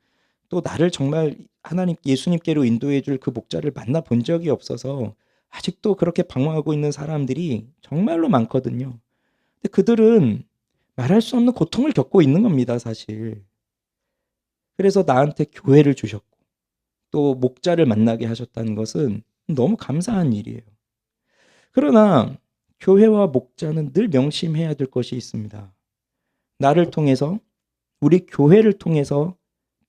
또 나를 정말 하나님 예수님께로 인도해 줄 그 목자를 만나 본 적이 없어서 아직도 그렇게 방황하고 있는 사람들이 정말로 많거든요. 근데 그들은 말할 수 없는 고통을 겪고 있는 겁니다, 사실. 그래서 나한테 교회를 주셨고 또 목자를 만나게 하셨다는 것은 너무 감사한 일이에요. 그러나 교회와 목자는 늘 명심해야 될 것이 있습니다. 나를 통해서, 우리 교회를 통해서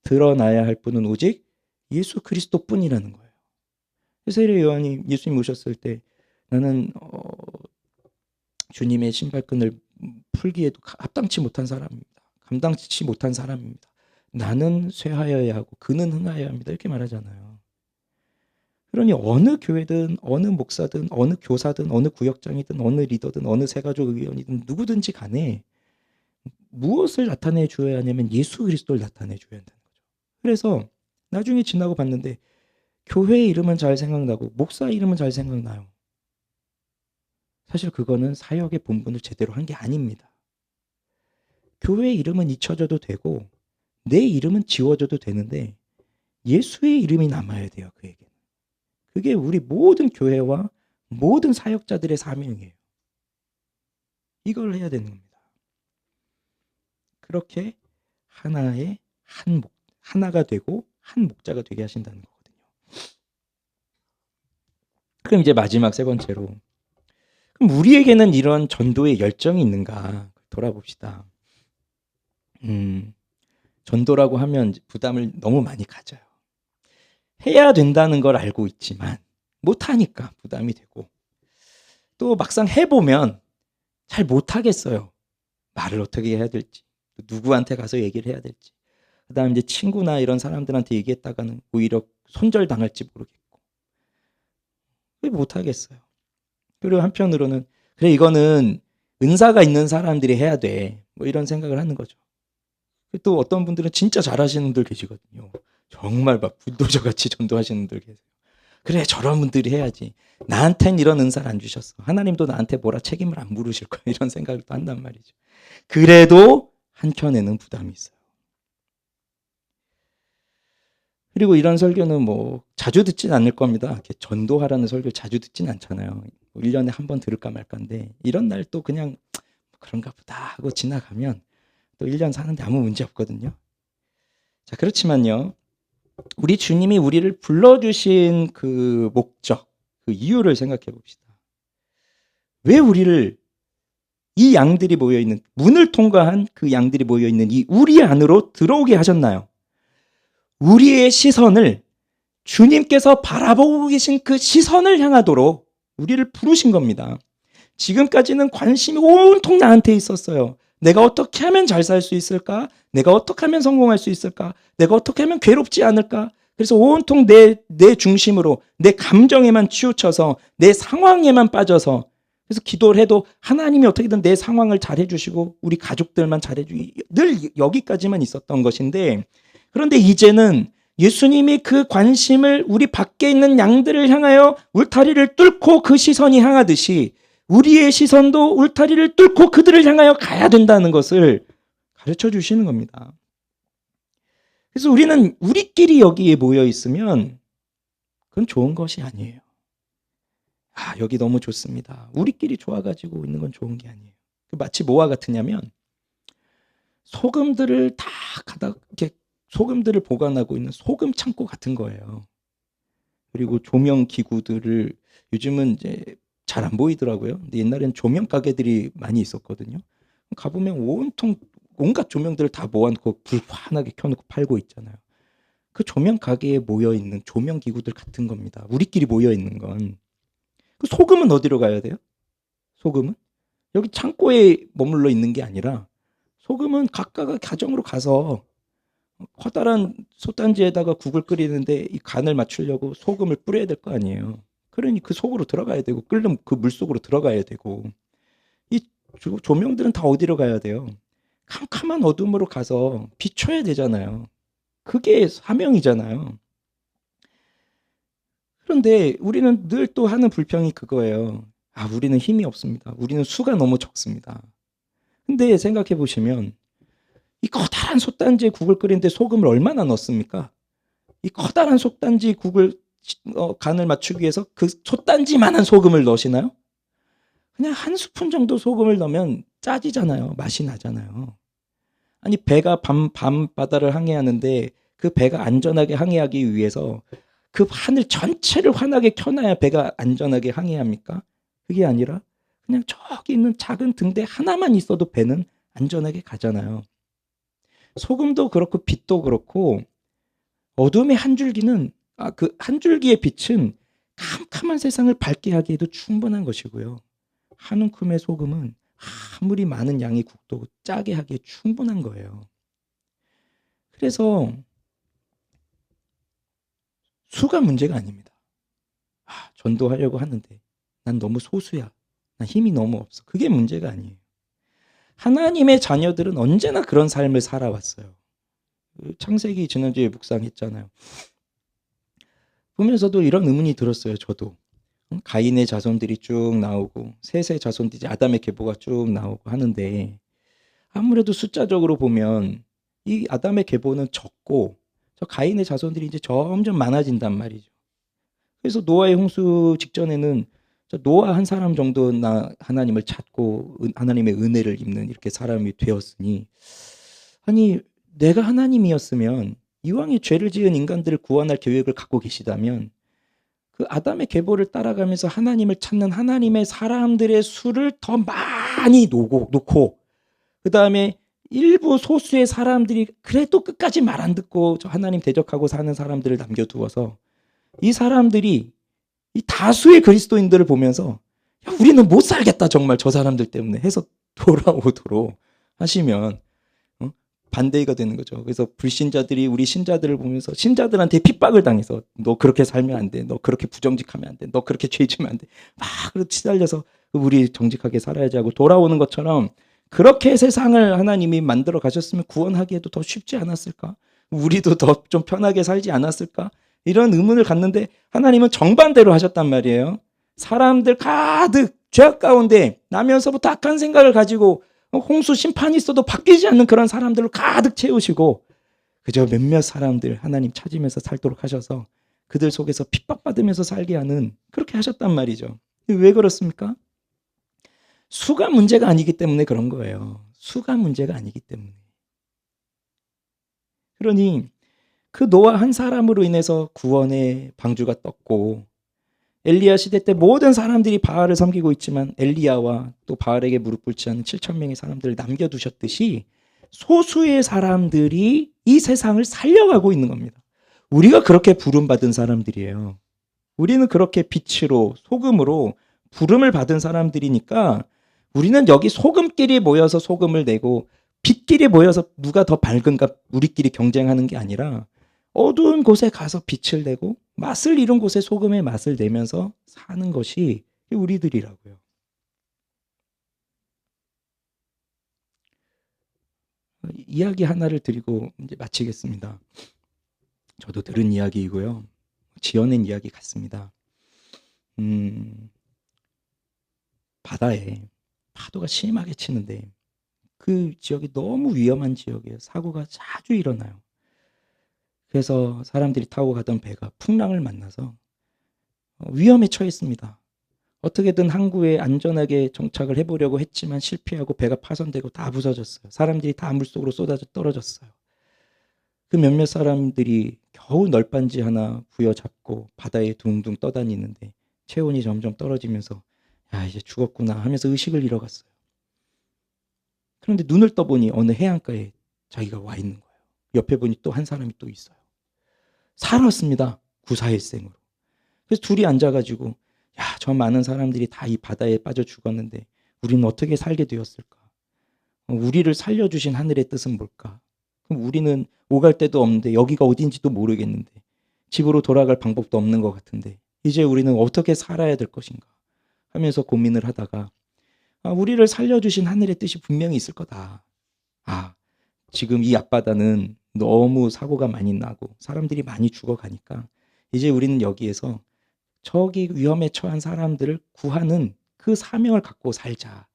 드러나야 할 분은 오직 예수 그리스도뿐이라는 거예요. 세례 요한이 예수님 오셨을 때 나는 주님의 신발끈을 풀기에도 합당치 못한 사람입니다. 감당치 못한 사람입니다. 나는 쇠하여야 하고 그는 흥하여야 합니다. 이렇게 말하잖아요. 그러니 어느 교회든 어느 목사든 어느 교사든 어느 구역장이든 어느 리더든 어느 새가족 의원이든 누구든지 간에 무엇을 나타내 줘야 하냐면 예수 그리스도를 나타내 줘야 한다는 거죠. 그래서 나중에 지나고 봤는데 교회 이름은 잘 생각나고 목사 이름은 잘 생각나요. 사실 그거는 사역의 본분을 제대로 한 게 아닙니다. 교회 이름은 잊혀져도 되고 내 이름은 지워져도 되는데 예수의 이름이 남아야 돼요. 그에게는. 그게 우리 모든 교회와 모든 사역자들의 사명이에요. 이걸 해야 되는 겁니다. 그렇게 하나가 되고 한 목자가 되게 하신다는 거거든요. 그럼 이제 마지막 세 번째로, 그럼 우리에게는 이런 전도의 열정이 있는가 돌아봅시다. 전도라고 하면 부담을 너무 많이 가져요. 해야 된다는 걸 알고 있지만 못하니까 부담이 되고, 또 막상 해보면 잘 못하겠어요. 말을 어떻게 해야 될지, 누구한테 가서 얘기를 해야 될지, 그 다음 이제 친구나 이런 사람들한테 얘기했다가는 오히려 손절당할지 모르겠고, 못하겠어요. 그리고 한편으로는 그래 이거는 은사가 있는 사람들이 해야 돼, 뭐 이런 생각을 하는 거죠. 또 어떤 분들은 진짜 잘하시는 분들 계시거든요. 정말 막 불도저같이 전도하시는 분들 계세요. 그래 저런 분들이 해야지. 나한텐 이런 은사를 안 주셨어. 하나님도 나한테 뭐라 책임을 안 물으실 거야. 이런 생각을 또 한단 말이죠. 그래도 한켠에는 부담이 있어요. 그리고 이런 설교는 뭐 자주 듣진 않을 겁니다. 이렇게 전도하라는 설교 자주 듣진 않잖아요. 1년에 한 번 들을까 말까인데 이런 날 또 그냥 그런가 보다 하고 지나가면 또 1년 사는데 아무 문제 없거든요. 자, 그렇지만요. 우리 주님이 우리를 불러주신 그 목적, 그 이유를 생각해 봅시다. 왜 우리를 이 양들이 모여있는, 문을 통과한 그 양들이 모여있는 이 우리 안으로 들어오게 하셨나요? 우리의 시선을 주님께서 바라보고 계신 그 시선을 향하도록 우리를 부르신 겁니다. 지금까지는 관심이 온통 나한테 있었어요. 내가 어떻게 하면 잘 살 수 있을까? 내가 어떻게 하면 성공할 수 있을까? 내가 어떻게 하면 괴롭지 않을까? 그래서 온통 내 중심으로 내 감정에만 치우쳐서 내 상황에만 빠져서, 그래서 기도를 해도 하나님이 어떻게든 내 상황을 잘해주시고 우리 가족들만 잘해주고 늘 여기까지만 있었던 것인데, 그런데 이제는 예수님이 그 관심을 우리 밖에 있는 양들을 향하여 울타리를 뚫고 그 시선이 향하듯이 우리의 시선도 울타리를 뚫고 그들을 향하여 가야 된다는 것을 가르쳐 주시는 겁니다. 그래서 우리는 우리끼리 여기에 모여 있으면 그건 좋은 것이 아니에요. 아, 여기 너무 좋습니다. 우리끼리 좋아가지고 있는 건 좋은 게 아니에요. 마치 뭐와 같으냐면 소금들을 다 이렇게 소금들을 보관하고 있는 소금 창고 같은 거예요. 그리고 조명 기구들을 요즘은 이제 잘 안 보이더라고요. 근데 옛날엔 조명 가게들이 많이 있었거든요. 가보면 온통 온갖 조명들을 다 모아놓고 불 환하게 켜놓고 팔고 있잖아요. 그 조명 가게에 모여있는 조명 기구들 같은 겁니다. 우리끼리 모여있는 건. 그 소금은 어디로 가야 돼요? 소금은? 여기 창고에 머물러 있는 게 아니라 소금은 각각의 가정으로 가서 커다란 솥단지에다가 국을 끓이는데 이 간을 맞추려고 소금을 뿌려야 될 거 아니에요. 그러니 그 속으로 들어가야 되고 끓는 그 물 속으로 들어가야 되고, 이 조명들은 다 어디로 가야 돼요? 캄캄한 어둠으로 가서 비춰야 되잖아요. 그게 사명이잖아요. 그런데 우리는 늘 또 하는 불평이 그거예요. 아, 우리는 힘이 없습니다. 우리는 수가 너무 적습니다. 근데 생각해 보시면 이 커다란 솥단지에 국을 끓이는데 소금을 얼마나 넣습니까? 이 커다란 솥단지 국을 간을 맞추기 위해서 그 솥단지만한 소금을 넣으시나요? 그냥 한 스푼 정도 소금을 넣으면 짜지잖아요. 맛이 나잖아요. 아니 배가 밤바다를 항해하는데 그 배가 안전하게 항해하기 위해서 그 하늘 전체를 환하게 켜놔야 배가 안전하게 항해합니까? 그게 아니라 그냥 저기 있는 작은 등대 하나만 있어도 배는 안전하게 가잖아요. 소금도 그렇고 빛도 그렇고 어둠의 한 줄기는 그 한 줄기의 빛은 캄캄한 세상을 밝게 하기에도 충분한 것이고요. 한 움큼의 소금은 아무리 많은 양의 국도 짜게 하기에 충분한 거예요. 그래서 수가 문제가 아닙니다. 전도하려고 하는데 난 너무 소수야. 난 힘이 너무 없어. 그게 문제가 아니에요. 하나님의 자녀들은 언제나 그런 삶을 살아왔어요. 창세기 지난주에 묵상했잖아요. 보면서도 이런 의문이 들었어요. 저도. 가인의 자손들이 쭉 나오고 셋의 자손들이 아담의 계보가 쭉 나오고 하는데 아무래도 숫자적으로 보면 이 아담의 계보는 적고 저 가인의 자손들이 이제 점점 많아진단 말이죠. 그래서 노아의 홍수 직전에는 노아 한 사람 정도나 하나님을 찾고 하나님의 은혜를 입는 이렇게 사람이 되었으니 아니 내가 하나님이었으면 이왕에 죄를 지은 인간들을 구원할 계획을 갖고 계시다면 그 아담의 계보를 따라가면서 하나님을 찾는 하나님의 사람들의 수를 더 많이 놓고 그 다음에 일부 소수의 사람들이 그래도 끝까지 말 안 듣고 저 하나님 대적하고 사는 사람들을 남겨두어서 이 사람들이 이 다수의 그리스도인들을 보면서 야, 우리는 못 살겠다 정말 저 사람들 때문에 해서 돌아오도록 하시면 반대가 되는 거죠. 그래서 불신자들이 우리 신자들을 보면서 신자들한테 핍박을 당해서 너 그렇게 살면 안 돼. 너 그렇게 부정직하면 안 돼. 너 그렇게 죄 지으면 안 돼. 막 그렇게 시달려서 우리 정직하게 살아야지 하고 돌아오는 것처럼 그렇게 세상을 하나님이 만들어 가셨으면 구원하기에도 더 쉽지 않았을까? 우리도 더 좀 편하게 살지 않았을까? 이런 의문을 갖는데 하나님은 정반대로 하셨단 말이에요. 사람들 가득 죄악 가운데 나면서부터 악한 생각을 가지고 홍수 심판이 있어도 바뀌지 않는 그런 사람들로 가득 채우시고 그저 몇몇 사람들 하나님 찾으면서 살도록 하셔서 그들 속에서 핍박받으면서 살게 하는 그렇게 하셨단 말이죠. 왜 그렇습니까? 수가 문제가 아니기 때문에 그런 거예요. 수가 문제가 아니기 때문에. 그러니 그 노아 한 사람으로 인해서 구원의 방주가 떴고 엘리야 시대 때 모든 사람들이 바알을 섬기고 있지만 엘리야와 또 바알에게 무릎 꿇지 않은 7천 명의 사람들을 남겨두셨듯이 소수의 사람들이 이 세상을 살려가고 있는 겁니다. 우리가 그렇게 부름받은 사람들이에요. 우리는 그렇게 빛으로 소금으로 부름을 받은 사람들이니까 우리는 여기 소금끼리 모여서 소금을 내고 빛끼리 모여서 누가 더 밝은가 우리끼리 경쟁하는 게 아니라 어두운 곳에 가서 빛을 내고 맛을 잃은 곳에 소금의 맛을 내면서 사는 것이 우리들이라고요. 이야기 하나를 드리고 이제 마치겠습니다. 저도 들은 이야기이고요. 지어낸 이야기 같습니다. 바다에 파도가 심하게 치는데 그 지역이 너무 위험한 지역이에요. 사고가 자주 일어나요. 그래서 사람들이 타고 가던 배가 풍랑을 만나서 위험에 처했습니다. 어떻게든 항구에 안전하게 정착을 해보려고 했지만 실패하고 배가 파손되고 다 부서졌어요. 사람들이 다 물속으로 쏟아져 떨어졌어요. 그 몇몇 사람들이 겨우 널빤지 하나 부여잡고 바다에 둥둥 떠다니는데 체온이 점점 떨어지면서 야 이제 죽었구나 하면서 의식을 잃어갔어요. 그런데 눈을 떠보니 어느 해안가에 자기가 와 있는 거예요. 옆에 보니 또 한 사람이 또 있어요. 살았습니다. 구사일생으로. 그래서 둘이 앉아가지고 야, 저 많은 사람들이 다 이 바다에 빠져 죽었는데 우리는 어떻게 살게 되었을까? 우리를 살려주신 하늘의 뜻은 뭘까? 그럼 우리는 오갈 데도 없는데 여기가 어딘지도 모르겠는데 집으로 돌아갈 방법도 없는 것 같은데 이제 우리는 어떻게 살아야 될 것인가? 하면서 고민을 하다가 우리를 살려주신 하늘의 뜻이 분명히 있을 거다. 지금 이 앞바다는 너무 사고가 많이 나고 사람들이 많이 죽어가니까 이제 우리는 여기에서 저기 위험에 처한 사람들을 구하는 그 사명을 갖고 살자.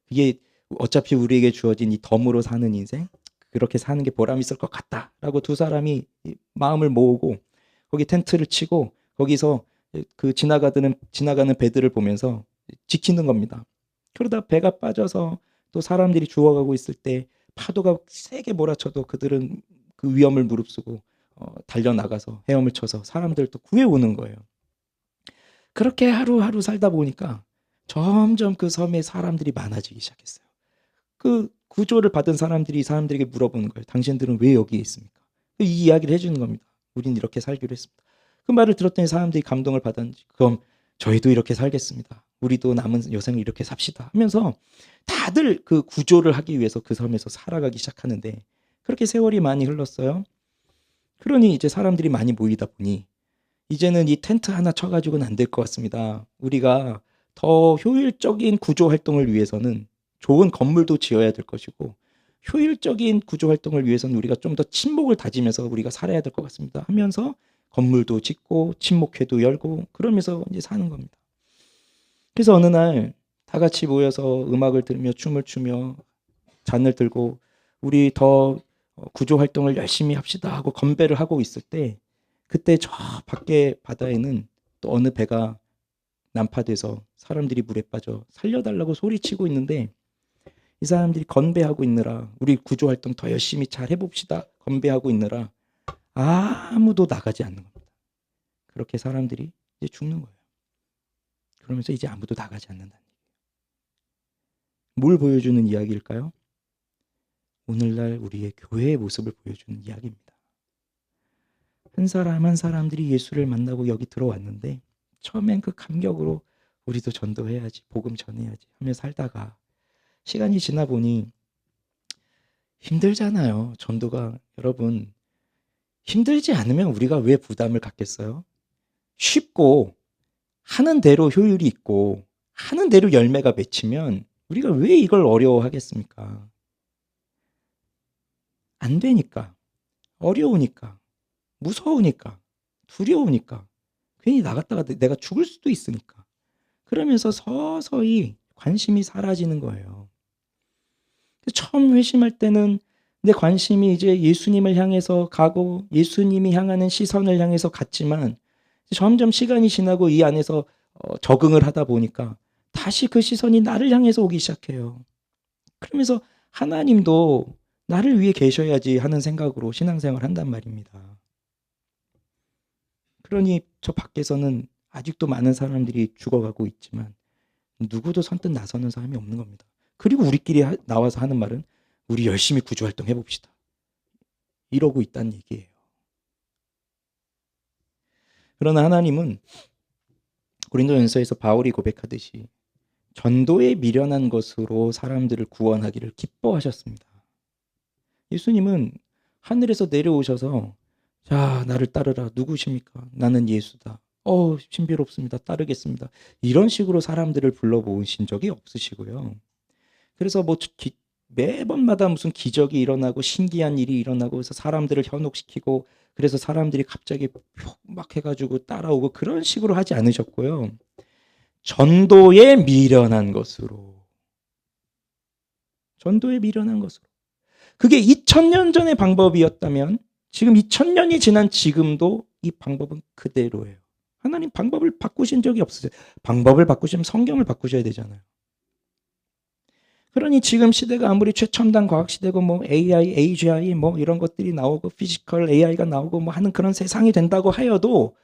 이게 어차피 우리에게 주어진 이 덤으로 사는 인생 그렇게 사는 게 보람 있을 것 같다라고 두 사람이 마음을 모으고 거기 텐트를 치고 거기서 그 지나가는 배들을 보면서 지키는 겁니다. 그러다 배가 빠져서 또 사람들이 죽어가고 있을 때 파도가 세게 몰아쳐도 그들은 그 위험을 무릅쓰고 달려나가서 헤엄을 쳐서 사람들을 또 구해오는 거예요. 그렇게 하루하루 살다 보니까 점점 그 섬에 사람들이 많아지기 시작했어요. 그 구조를 받은 사람들이 사람들에게 물어보는 거예요. 당신들은 왜 여기에 있습니까? 이 이야기를 해주는 겁니다. 우린 이렇게 살기로 했습니다. 그 말을 들었더니 사람들이 감동을 받았는지 그럼 저희도 이렇게 살겠습니다. 우리도 남은 여생을 이렇게 삽시다 하면서 다들 그 구조를 하기 위해서 그 섬에서 살아가기 시작하는데 그렇게 세월이 많이 흘렀어요. 그러니 이제 사람들이 많이 모이다 보니 이제는 이 텐트 하나 쳐가지고는 안 될 것 같습니다. 우리가 더 효율적인 구조 활동을 위해서는 좋은 건물도 지어야 될 것이고 효율적인 구조 활동을 위해서는 우리가 좀 더 친목을 다지면서 우리가 살아야 될 것 같습니다. 하면서 건물도 짓고 친목회도 열고 그러면서 이제 사는 겁니다. 그래서 어느 날 다 같이 모여서 음악을 들으며 춤을 추며 잔을 들고 우리 더 구조 활동을 열심히 합시다 하고 건배를 하고 있을 때 그때 저 밖에 바다에는 또 어느 배가 난파돼서 사람들이 물에 빠져 살려달라고 소리치고 있는데 이 사람들이 건배하고 있느라 우리 구조 활동 더 열심히 잘 해봅시다 건배하고 있느라 아무도 나가지 않는 겁니다. 그렇게 사람들이 이제 죽는 거예요. 그러면서 이제 아무도 나가지 않는다는 얘기예요. 뭘 보여주는 이야기일까요? 오늘날 우리의 교회의 모습을 보여주는 이야기입니다. 한 사람 한 사람들이 예수를 만나고 여기 들어왔는데 처음엔 그 감격으로 우리도 전도해야지 복음 전해야지 하며 살다가 시간이 지나 보니 힘들잖아요. 전도가 여러분 힘들지 않으면 우리가 왜 부담을 갖겠어요? 쉽고 하는 대로 효율이 있고 하는 대로 열매가 맺히면 우리가 왜 이걸 어려워하겠습니까? 안 되니까, 어려우니까, 무서우니까, 두려우니까, 괜히 나갔다가 내가 죽을 수도 있으니까. 그러면서 서서히 관심이 사라지는 거예요. 처음 회심할 때는 내 관심이 이제 예수님을 향해서 가고 예수님이 향하는 시선을 향해서 갔지만 점점 시간이 지나고 이 안에서 적응을 하다 보니까 다시 그 시선이 나를 향해서 오기 시작해요. 그러면서 하나님도 나를 위해 계셔야지 하는 생각으로 신앙생활을 한단 말입니다. 그러니 저 밖에서는 아직도 많은 사람들이 죽어가고 있지만 누구도 선뜻 나서는 사람이 없는 겁니다. 그리고 우리끼리 나와서 하는 말은 우리 열심히 구조활동 해봅시다. 이러고 있다는 얘기예요. 그러나 하나님은 고린도전서에서 바울이 고백하듯이 전도에 미련한 것으로 사람들을 구원하기를 기뻐하셨습니다. 예수님은 하늘에서 내려오셔서 자 나를 따르라 누구십니까? 나는 예수다. 신비롭습니다. 따르겠습니다. 이런 식으로 사람들을 불러모으신 적이 없으시고요. 그래서 매번마다 무슨 기적이 일어나고 신기한 일이 일어나고 그래서 사람들을 현혹시키고 그래서 사람들이 갑자기 막 해가지고 따라오고 그런 식으로 하지 않으셨고요. 전도에 미련한 것으로. 전도에 미련한 것으로. 그게 2000년 전의 방법이었다면 지금 2000년이 지난 지금도 이 방법은 그대로예요. 하나님 방법을 바꾸신 적이 없으세요. 방법을 바꾸시면 성경을 바꾸셔야 되잖아요. 그러니 지금 시대가 아무리 최첨단 과학 시대고 AI, AGI 이런 것들이 나오고 피지컬 AI가 나오고 하는 그런 세상이 된다고 하여도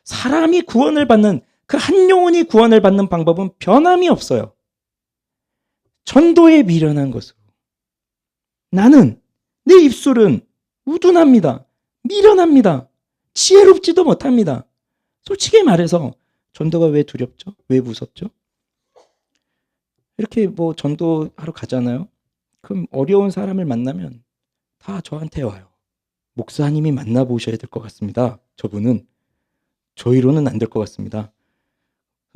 사람이 구원을 받는 그 한 영혼이 구원을 받는 방법은 변함이 없어요. 전도에 미련한 것으로. 나는 내 입술은 우둔합니다. 미련합니다. 지혜롭지도 못합니다. 솔직히 말해서 전도가 왜 두렵죠? 왜 무섭죠? 이렇게 전도하러 가잖아요. 그럼 어려운 사람을 만나면 다 저한테 와요. 목사님이 만나보셔야 될 것 같습니다. 저분은 저희로는 안 될 것 같습니다.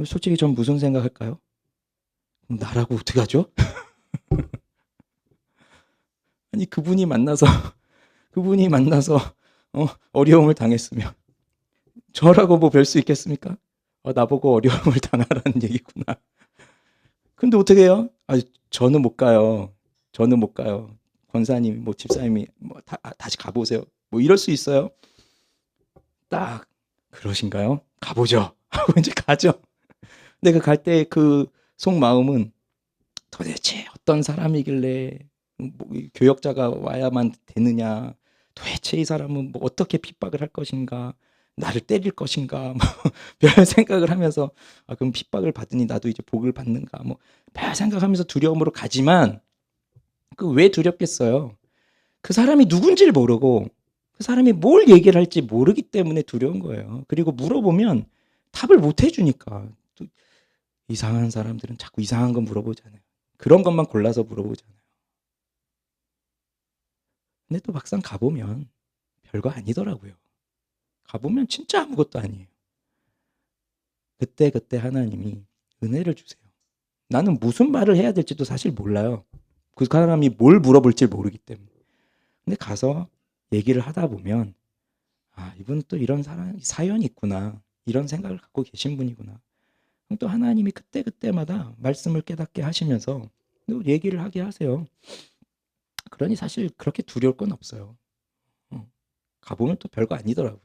솔직히 전 무슨 생각할까요? 그럼 나라고 어떻게 하죠? 아니 그분이 만나서 어려움을 당했으면 저라고 별 수 있겠습니까? 나보고 어려움을 당하라는 얘기구나. 근데 어떻게 해요? 저는 못 가요. 권사님이 뭐 집사님이 뭐 다시 가보세요. 뭐 이럴 수 있어요. 딱 그러신가요? 가보죠. 하고 이제 가죠. 근데 그 갈 때 그 속마음은 도대체 어떤 사람이길래 뭐 교역자가 와야만 되느냐. 도대체 이 사람은 뭐 어떻게 핍박을 할 것인가. 나를 때릴 것인가. 뭐 별 생각을 하면서 그럼 핍박을 받으니 나도 이제 복을 받는가. 뭐 별 생각하면서 두려움으로 가지만 그 왜 두렵겠어요? 그 사람이 누군지를 모르고 그 사람이 뭘 얘기를 할지 모르기 때문에 두려운 거예요. 그리고 물어보면 답을 못 해주니까. 또 이상한 사람들은 자꾸 이상한 거 물어보잖아요. 그런 것만 골라서 물어보잖아요. 근데 또 막상 가보면 별거 아니더라고요. 가보면 진짜 아무것도 아니에요. 그때 하나님이 은혜를 주세요. 나는 무슨 말을 해야 될지도 사실 몰라요. 그 사람이 뭘 물어볼지 모르기 때문에. 근데 가서 얘기를 하다 보면 이분 또 이런 사연이 있구나. 이런 생각을 갖고 계신 분이구나. 또 하나님이 그때마다 말씀을 깨닫게 하시면서 또 얘기를 하게 하세요. 그러니 사실 그렇게 두려울 건 없어요. 가보면 또 별거 아니더라고요.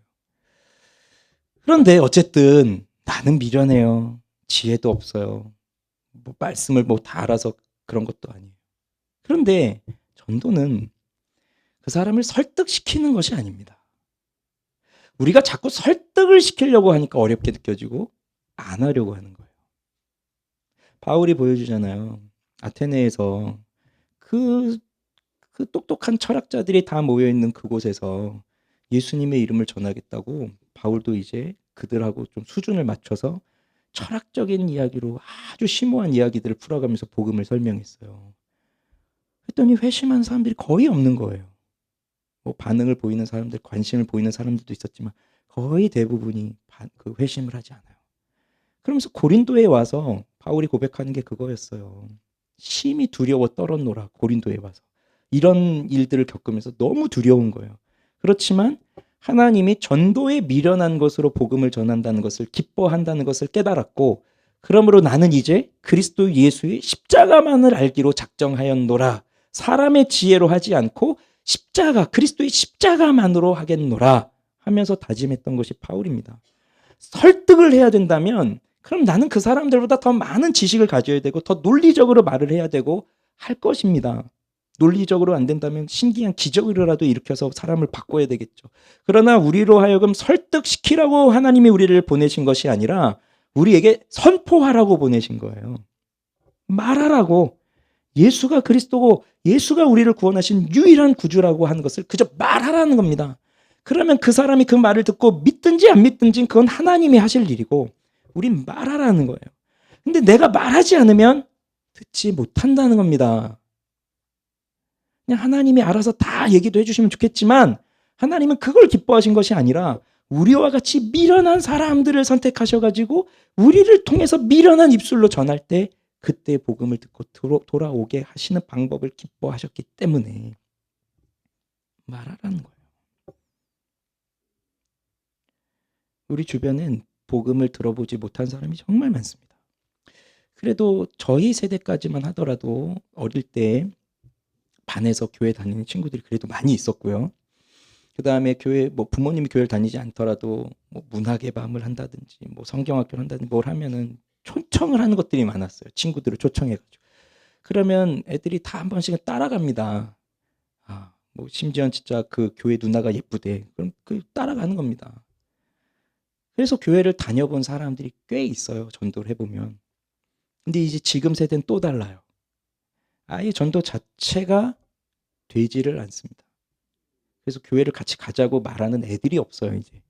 그런데 어쨌든 나는 미련해요. 지혜도 없어요. 뭐 말씀을 뭐 다 알아서 그런 것도 아니에요. 그런데 전도는 그 사람을 설득시키는 것이 아닙니다. 우리가 자꾸 설득을 시키려고 하니까 어렵게 느껴지고 안 하려고 하는 거예요. 바울이 보여주잖아요. 아테네에서 그 똑똑한 철학자들이 다 모여있는 그곳에서 예수님의 이름을 전하겠다고 바울도 이제 그들하고 좀 수준을 맞춰서 철학적인 이야기로 아주 심오한 이야기들을 풀어가면서 복음을 설명했어요. 그랬더니 회심한 사람들이 거의 없는 거예요. 뭐 반응을 보이는 사람들, 관심을 보이는 사람들도 있었지만 거의 대부분이 그 회심을 하지 않아요. 그러면서 고린도에 와서 바울이 고백하는 게 그거였어요. 심히 두려워 떨었노라. 고린도에 와서. 이런 일들을 겪으면서 너무 두려운 거예요. 그렇지만 하나님이 전도에 미련한 것으로 복음을 전한다는 것을 기뻐한다는 것을 깨달았고, 그러므로 나는 이제 그리스도 예수의 십자가만을 알기로 작정하였노라. 사람의 지혜로 하지 않고 그리스도의 십자가만으로 하겠노라 하면서 다짐했던 것이 바울입니다. 설득을 해야 된다면 그럼 나는 그 사람들보다 더 많은 지식을 가져야 되고 더 논리적으로 말을 해야 되고 할 것입니다. 논리적으로 안 된다면 신기한 기적이라도 일으켜서 사람을 바꿔야 되겠죠. 그러나 우리로 하여금 설득시키라고 하나님이 우리를 보내신 것이 아니라 우리에게 선포하라고 보내신 거예요. 말하라고. 예수가 그리스도고 예수가 우리를 구원하신 유일한 구주라고 하는 것을 그저 말하라는 겁니다. 그러면 그 사람이 그 말을 듣고 믿든지 안 믿든지 그건 하나님이 하실 일이고 우린 말하라는 거예요. 근데 내가 말하지 않으면 듣지 못한다는 겁니다. 그냥 하나님이 알아서 다 얘기도 해주시면 좋겠지만 하나님은 그걸 기뻐하신 것이 아니라 우리와 같이 미련한 사람들을 선택하셔가지고 우리를 통해서 미련한 입술로 전할 때 그때 복음을 듣고 돌아오게 하시는 방법을 기뻐하셨기 때문에 말하라는 거예요. 우리 주변엔 복음을 들어보지 못한 사람이 정말 많습니다. 그래도 저희 세대까지만 하더라도 어릴 때 반에서 교회 다니는 친구들이 그래도 많이 있었고요. 그 다음에 교회, 뭐 부모님이 교회를 다니지 않더라도 뭐 문학의 밤을 한다든지 뭐 성경학교를 한다든지 뭘 하면은 초청을 하는 것들이 많았어요. 친구들을 초청해가지고. 그러면 애들이 다 한 번씩은 따라갑니다. 뭐 심지어 진짜 그 교회 누나가 예쁘대. 그럼 그 따라가는 겁니다. 그래서 교회를 다녀본 사람들이 꽤 있어요. 전도를 해보면. 근데 이제 지금 세대는 또 달라요. 아예 전도 자체가 되지를 않습니다. 그래서 교회를 같이 가자고 말하는 애들이 없어요, 이제.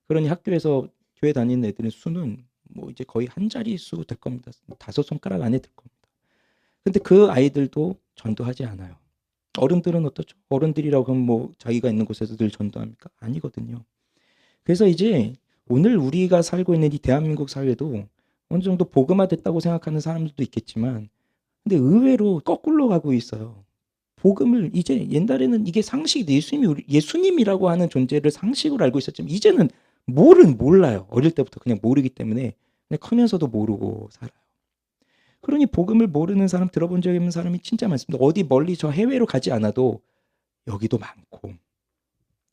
그러니 학교에서 교회 다니는 애들의 수는 뭐 이제 거의 한 자릿수 될 겁니다. 5손가락 안에 들 겁니다. 근데 그 아이들도 전도하지 않아요. 어른들은 어떻죠? 어른들이라고 하면 뭐 자기가 있는 곳에서 늘 전도합니까? 아니거든요. 그래서 이제 오늘 우리가 살고 있는 이 대한민국 사회도 어느 정도 복음화됐다고 생각하는 사람들도 있겠지만 근데 의외로 거꾸로 가고 있어요. 복음을 이제 옛날에는 이게 상식, 예수님이라고 하는 존재를 상식으로 알고 있었지만 이제는 몰라요. 어릴 때부터 그냥 모르기 때문에 그냥 크면서도 모르고 살아요. 그러니 복음을 모르는 사람, 들어본 적이 없는 사람이 진짜 많습니다. 어디 멀리 저 해외로 가지 않아도 여기도 많고,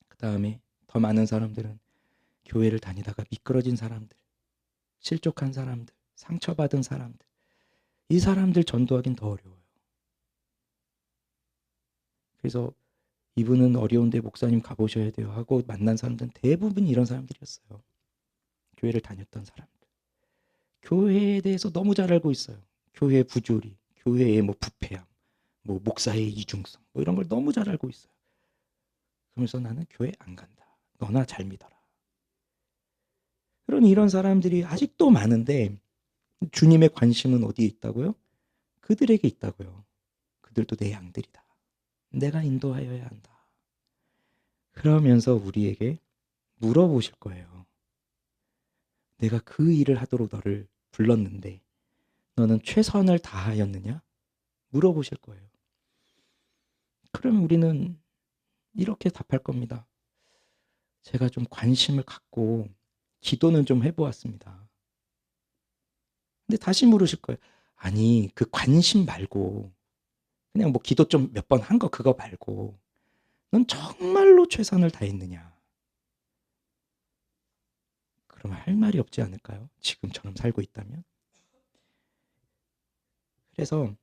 그 다음에 더 많은 사람들은 교회를 다니다가 미끄러진 사람들, 실족한 사람들, 상처받은 사람들, 이 사람들 전도하긴 더 어려워요. 그래서 이분은 어려운데 목사님 가보셔야 돼요 하고 만난 사람들은 대부분 이런 사람들이었어요. 교회를 다녔던 사람들. 교회에 대해서 너무 잘 알고 있어요. 교회의 부조리, 교회의 뭐 부패함, 뭐 목사의 이중성, 뭐 이런 걸 너무 잘 알고 있어요. 그러면서 나는 교회 안 간다. 너나 잘 믿어라. 그러니 이런 사람들이 아직도 많은데 주님의 관심은 어디에 있다고요? 그들에게 있다고요. 그들도 내 양들이다. 내가 인도하여야 한다. 그러면서 우리에게 물어보실 거예요. 내가 그 일을 하도록 너를 불렀는데 너는 최선을 다하였느냐? 물어보실 거예요. 그러면 우리는 이렇게 답할 겁니다. 제가 좀 관심을 갖고 기도는 좀 해보았습니다. 근데 다시 물으실 거예요. 아니, 그 관심 말고 그냥 뭐 기도 좀 몇 번 한 거 그거 말고 넌 정말로 최선을 다했느냐? 그러면 할 말이 없지 않을까요? 지금처럼 살고 있다면? 그래서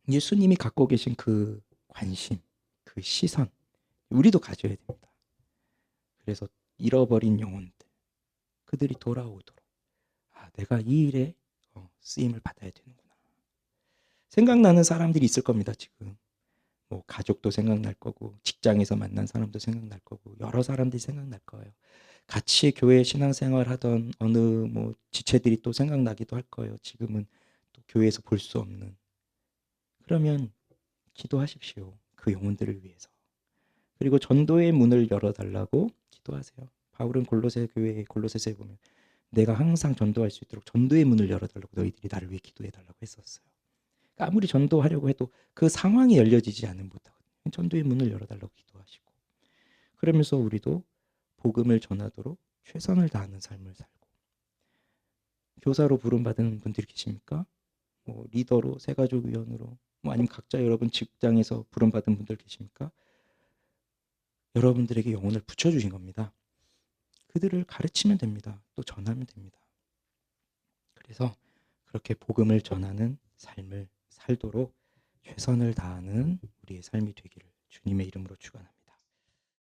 예수님이 갖고 계신 그 관심, 그 시선, 우리도 가져야 됩니다. 그래서 잃어버린 영혼들, 그들이 돌아오도록, 아, 내가 이 일에 쓰임을 받아야 되는구나. 생각나는 사람들이 있을 겁니다, 지금. 뭐 가족도 생각날 거고, 직장에서 만난 사람도 생각날 거고, 여러 사람들이 생각날 거예요. 같이 교회 신앙생활 하던 어느 뭐 지체들이 또 생각나기도 할 거예요. 지금은 또 교회에서 볼 수 없는. 그러면 기도하십시오. 그 영혼들을 위해서. 그리고 전도의 문을 열어달라고 기도하세요. 바울은 골로새 교회 골로새서에 보면 내가 항상 전도할 수 있도록 전도의 문을 열어달라고 너희들이 나를 위해 기도해달라고 했었어요. 그러니까 아무리 전도하려고 해도 그 상황이 열려지지 않으면 못하거든요. 전도의 문을 열어달라고 기도하시고 그러면서 우리도 복음을 전하도록 최선을 다하는 삶을 살고 교사로 부름받은 분들이 계십니까? 뭐 리더로, 새가족위원으로 뭐 아니면 각자 여러분 직장에서 부름받은 분들 계십니까? 여러분들에게 영혼을 붙여주신 겁니다. 그들을 가르치면 됩니다. 또 전하면 됩니다. 그래서 그렇게 복음을 전하는 삶을 살도록 최선을 다하는 우리의 삶이 되기를 주님의 이름으로 축원합니다.